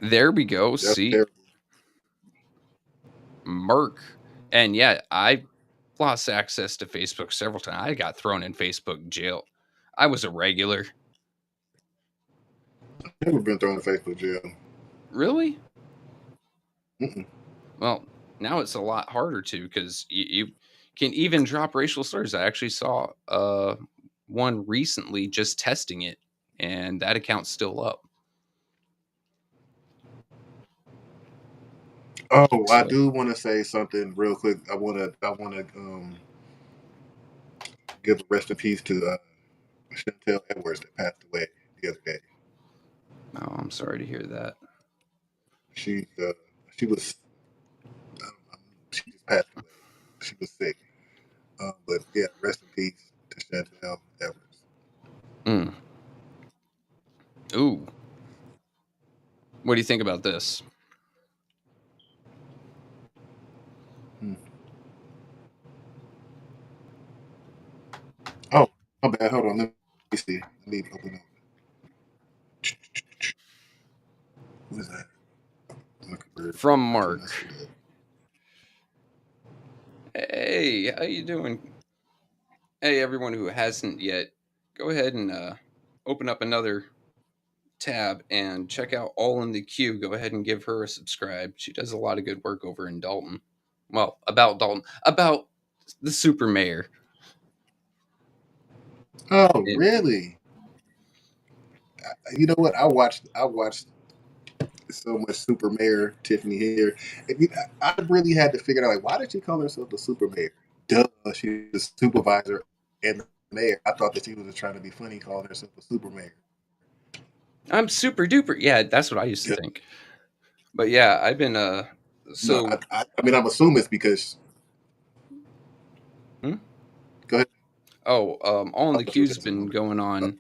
there we go. here. That's See, terrible. Merc. And yeah, I lost access to Facebook several times. I got thrown in Facebook jail. I was a regular. I've never been thrown in Facebook jail. Really? Mm-mm. Well, now it's a lot harder to because you can even drop racial slurs. I actually saw one recently just testing it, and that account's still up. Oh, I So, do want to say something real quick. I want to give a rest in peace to Chantel Edwards that passed away the other day. oh, I'm sorry to hear that. She she was she just passed away. She was sick. But yeah, rest in peace to Chantel Edwards. Mm. Ooh, what do you think about this? Hmm. Oh, my bad. Hold on. Let me see. Let me open up. What is that? Zuckerberg. From I cannot Mark. see that. Hey, how you doing? Hey, everyone who hasn't yet, go ahead and open up another tab and check out All in the Queue. Go ahead and give her a subscribe. She does a lot of good work over in Dalton. Well, about Dalton, about the super mayor. Oh, And really? You know what? I watched so much Super Mayor Tiffany here. And I really had to figure out like why did she call herself the Super Mayor? Duh, she's the supervisor and the mayor. I thought that she was just trying to be funny, calling herself a Super Mayor. I'm super duper. Yeah, that's what I used to Yeah. think. But yeah, I've been No, so I mean I'm assuming it's because. hmm? Go ahead. Oh, All in I the thought you were Queue's saying something. been going on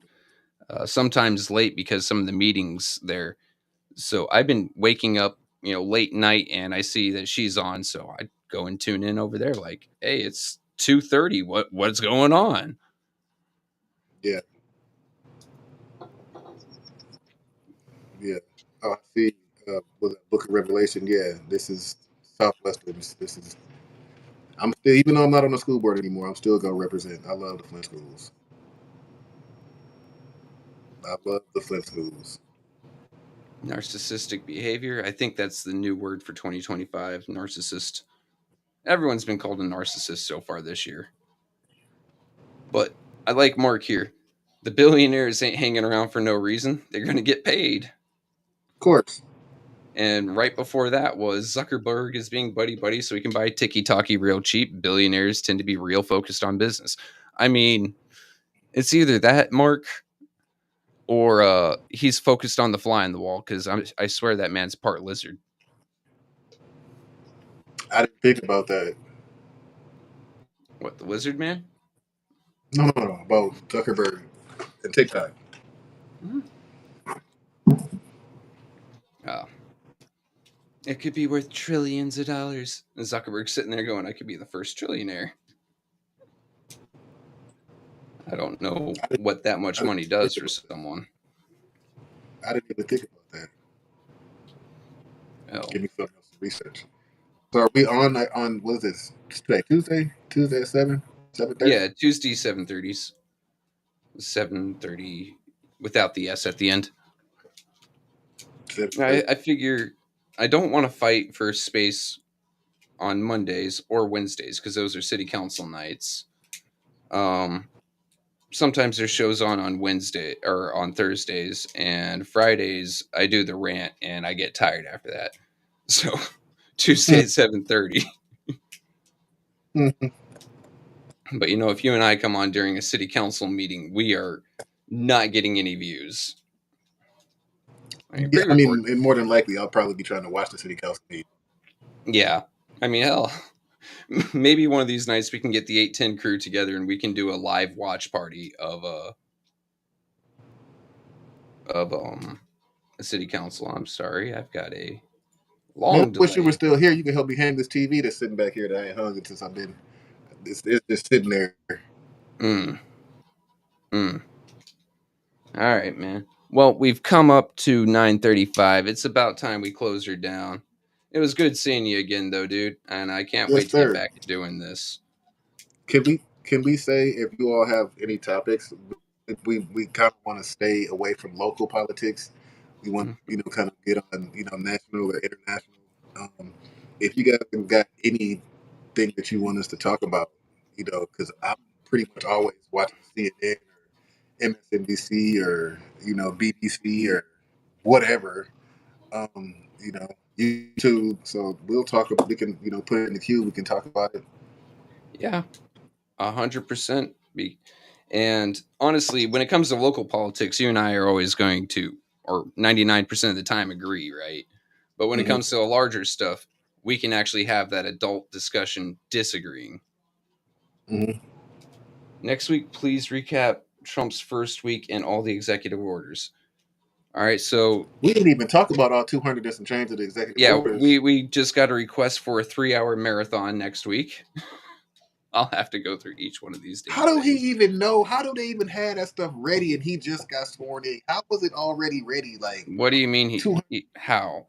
sometimes late because some of the meetings there. So I've been waking up, late night, and I see that she's on, so I go and tune in over there. Like, hey, it's 2:30. What's going on? Yeah, yeah. Oh, I see. Was it Book of Revelation? Yeah, this is Southwestern. This is. I'm still, even though I'm not on the school board anymore, I'm still gonna represent. I love the Flint schools. I love the Flint schools. Narcissistic behavior. I think that's the new word for 2025. Narcissist. Everyone's been called a narcissist so far this year. But I like Mark here. The billionaires ain't hanging around for no reason. They're going to get paid. Of course, And right before that was Zuckerberg is being buddy buddy so he can buy Tiki Talkie real cheap. Billionaires tend to be real focused on business. I mean, it's either that, Mark, or he's focused on the fly in the wall because I swear that man's part lizard. I didn't think about that. What, the lizard man? No, no, no. About Zuckerberg and TikTok. Mm-hmm. Oh, it could be worth trillions of dollars. And Zuckerberg's sitting there going, I could be the first trillionaire. I don't know I didn't, what that I much didn't money even think does for about that. someone. I didn't even think about that. Oh, Give me something else to research. So are we on what is this today? Tuesday at 7:30. yeah, Tuesday 7:30s, 7:30 without the S at the end. 7:30. I figure I don't want to fight for space on Mondays or Wednesdays because those are city council nights. Um, Sometimes there's shows on Wednesday or on Thursdays, and Fridays I do the rant and I get tired after that. So Tuesday at 7:30. Mm-hmm. But if you and I come on during a city council meeting, we are not getting any views. I mean, Yeah, I pre-record. mean, and more than likely, I'll probably be trying to watch the city council meeting. Yeah. I mean, hell, maybe one of these nights we can get the 810 crew together and we can do a live watch party of city council. I'm sorry, I've got a Man, I long wish you were delay. still here. You can help me hang this TV that's sitting back here that I ain't hung it since I've been. It's just sitting there. Mm, mm. All right, man. Well, we've come up to 9:35. It's about time we close her down. It was good seeing you again, though, dude, and I can't Yes, wait to get sir. back to doing this. Can we say if you all have any topics? We kind of want to stay away from local politics. We want Mm. kind of get on national or international. Um, if you guys have got anything that you want us to talk about, because I'm pretty much always watching CNN or MSNBC or BBC or whatever. You know YouTube. So we'll talk. We can put it in the queue. We can talk about it. Yeah, 100%. And honestly, when it comes to local politics, you and I are always going to, or 99% of the time, agree, right? But when it Hmm. comes to the larger stuff, we can actually have that adult discussion disagreeing. Hmm. Next week, please recap Trump's first week and all the executive orders. All right, so We didn't even talk about all 200 and some change of the executive yeah, we orders. we just got a request for a 3-hour marathon next week. I'll have to go through each one of these How damn do he things. even know? How do they even have that stuff ready and he just got sworn in? How was it already ready? Like What do you mean 200. how?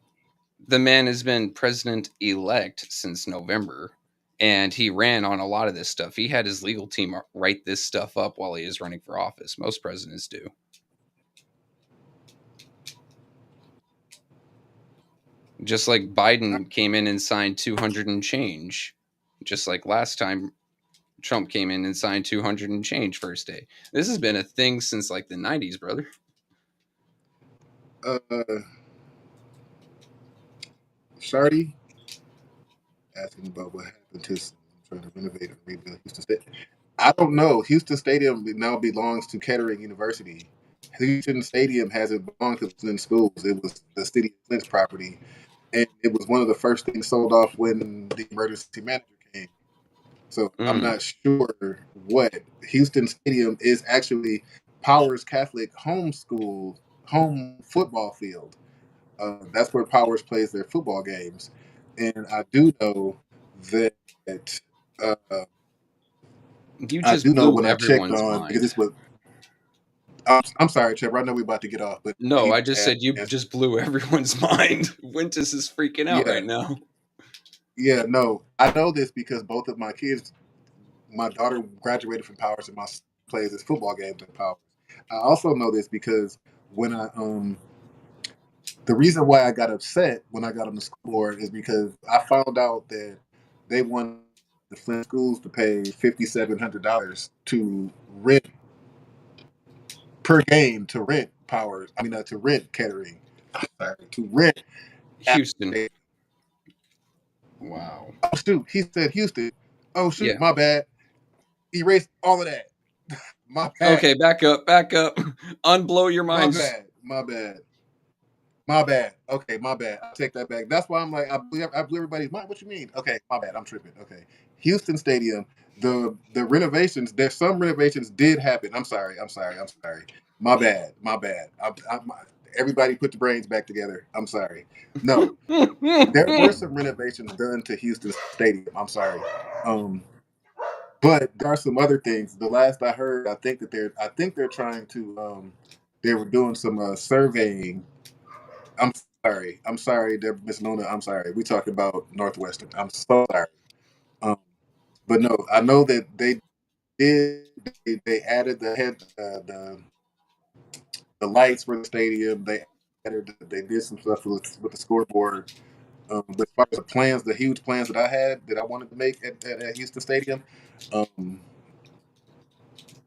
The man has been president elect since November, and he ran on a lot of this stuff. He had his legal team write this stuff up while he is running for office. Most presidents do. Just like Biden came in and signed 200 and change. Just like last time Trump came in and signed 200 and change first day. This has been a thing since like the 90s, brother. Uh, Shardy asking about what happened to trying to renovate and rebuild Houston State. I don't know. Houston Stadium now belongs to Kettering University. Houston Stadium hasn't belonged to Flint Schools. It was the city of Flint's property, and it was one of the first things sold off when the emergency manager came. So I'm Mm. not sure what Houston Stadium is actually Powers Catholic home football field. That's where Powers plays their football games, and I do know that uh, You I just do know blew when I checked everyone's on because mind. this was. I'm sorry, Trevor. I know we're about to get off, but No, you I just said you asked. just blew everyone's mind. Winters is freaking out Yeah, right now. yeah, no, I know this because both of my kids, my daughter graduated from Powers, and my son plays his football games at Powers. I also know this because when I the reason why I got upset when I got on the school board is because I found out that they wanted the Flint schools to pay $5,700 to rent per game to rent Powers. I mean, to rent Kettering. Sorry, to rent. Houston. Wow. Oh shoot, he said Houston. Oh shoot, Yeah. my bad. Erase all of that. My bad. Okay, back up, back up. Unblow your My minds. bad. My bad. My bad. Okay, my bad. I take that back. That's why I'm like I blew everybody's mind. What you mean? Okay, my bad. I'm tripping. Okay, Houston Stadium. The renovations. There's some renovations did happen. I'm sorry. I'm sorry. I'm sorry. My bad. My bad. Everybody put the brains back together. I'm sorry. No, there were some renovations done to Houston Stadium. I'm sorry. Um, but there are some other things. The last I heard, I think they're trying to. They were doing some surveying. I'm sorry. I'm sorry, Miss Luna. I'm sorry. We talked about Northwestern. I'm so sorry. Um, but no, I know that they did. They added the lights for the stadium. They did some stuff with the scoreboard. But as far as the plans, the huge plans that I had that I wanted to make at Houston Stadium, um,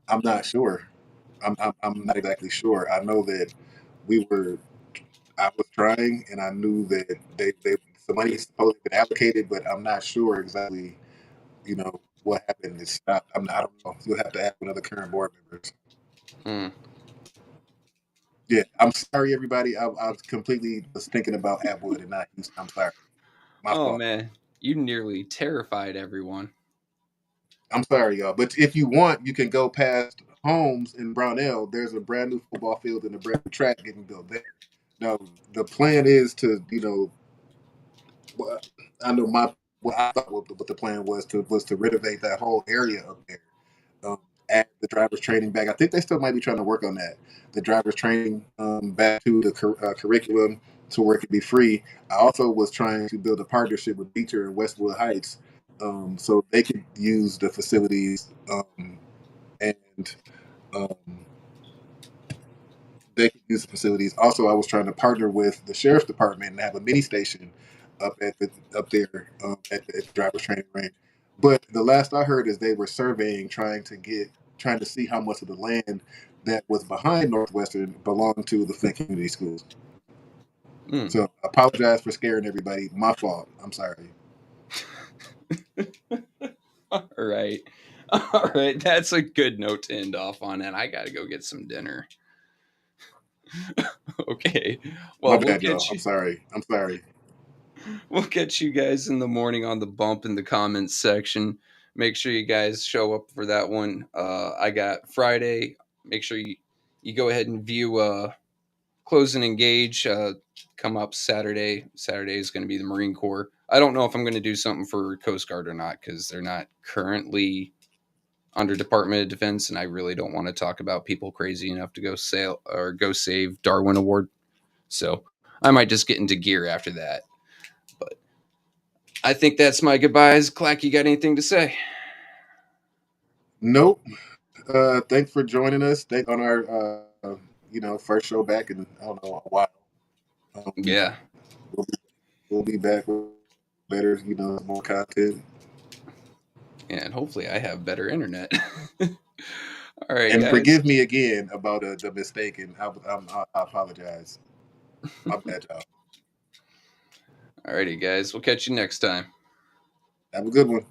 I'm not sure. I'm not exactly sure. I know that we were I was trying, and I knew that they some money is supposed to be allocated, but I'm not sure exactly, what happened. It stopped. I don't know. You'll have to ask one of the current board members. Hmm. Yeah, I'm sorry, everybody. I was completely was thinking about Atwood and not Houston. I'm sorry. My Oh fault. man, you nearly terrified everyone. I'm sorry, y'all. But if you want, you can go past Holmes in Brownell. There's a brand new football field and a brand new track getting built there. Now the plan is to, well, I know my what I thought what the plan was to renovate that whole area up there. Add the driver's training back. I think they still might be trying to work on that. The driver's training back to the curriculum to where it could be free. I also was trying to build a partnership with Beecher and Westwood Heights, so they could use the facilities, and um, they could use the facilities. Also, I was trying to partner with the sheriff's department and have a mini station up there at the driver's training range. But the last I heard is they were surveying, trying to see how much of the land that was behind Northwestern belonged to the Flint Community Schools. Mm. So I apologize for scaring everybody. My fault. I'm sorry. All right. All right. That's a good note to end off on, and I got to go get some dinner. Okay. My Well, bad, y'all. I'm sorry. I'm sorry. we'll get you guys in the morning on the bump in the comments section. Make sure you guys show up for that one. I got Friday. Make sure you go ahead and view Close and Engage. Come up Saturday. Saturday is going to be the Marine Corps. I don't know if I'm going to do something for Coast Guard or not because they're not currently under Department of Defense, and I really don't want to talk about people crazy enough to go sail or go save Darwin Award. So I might just get into gear after that. But I think that's my goodbyes. Clack, you got anything to say? Nope. Thanks for joining us. Thank on our first show back in I don't know a while. Um, Yeah. we'll be, we'll be back with better, more content. And hopefully I have better internet. All right, And guys. forgive me again about the mistake, and I apologize. My bad, y'all. All righty, guys. We'll catch you next time. Have a good one.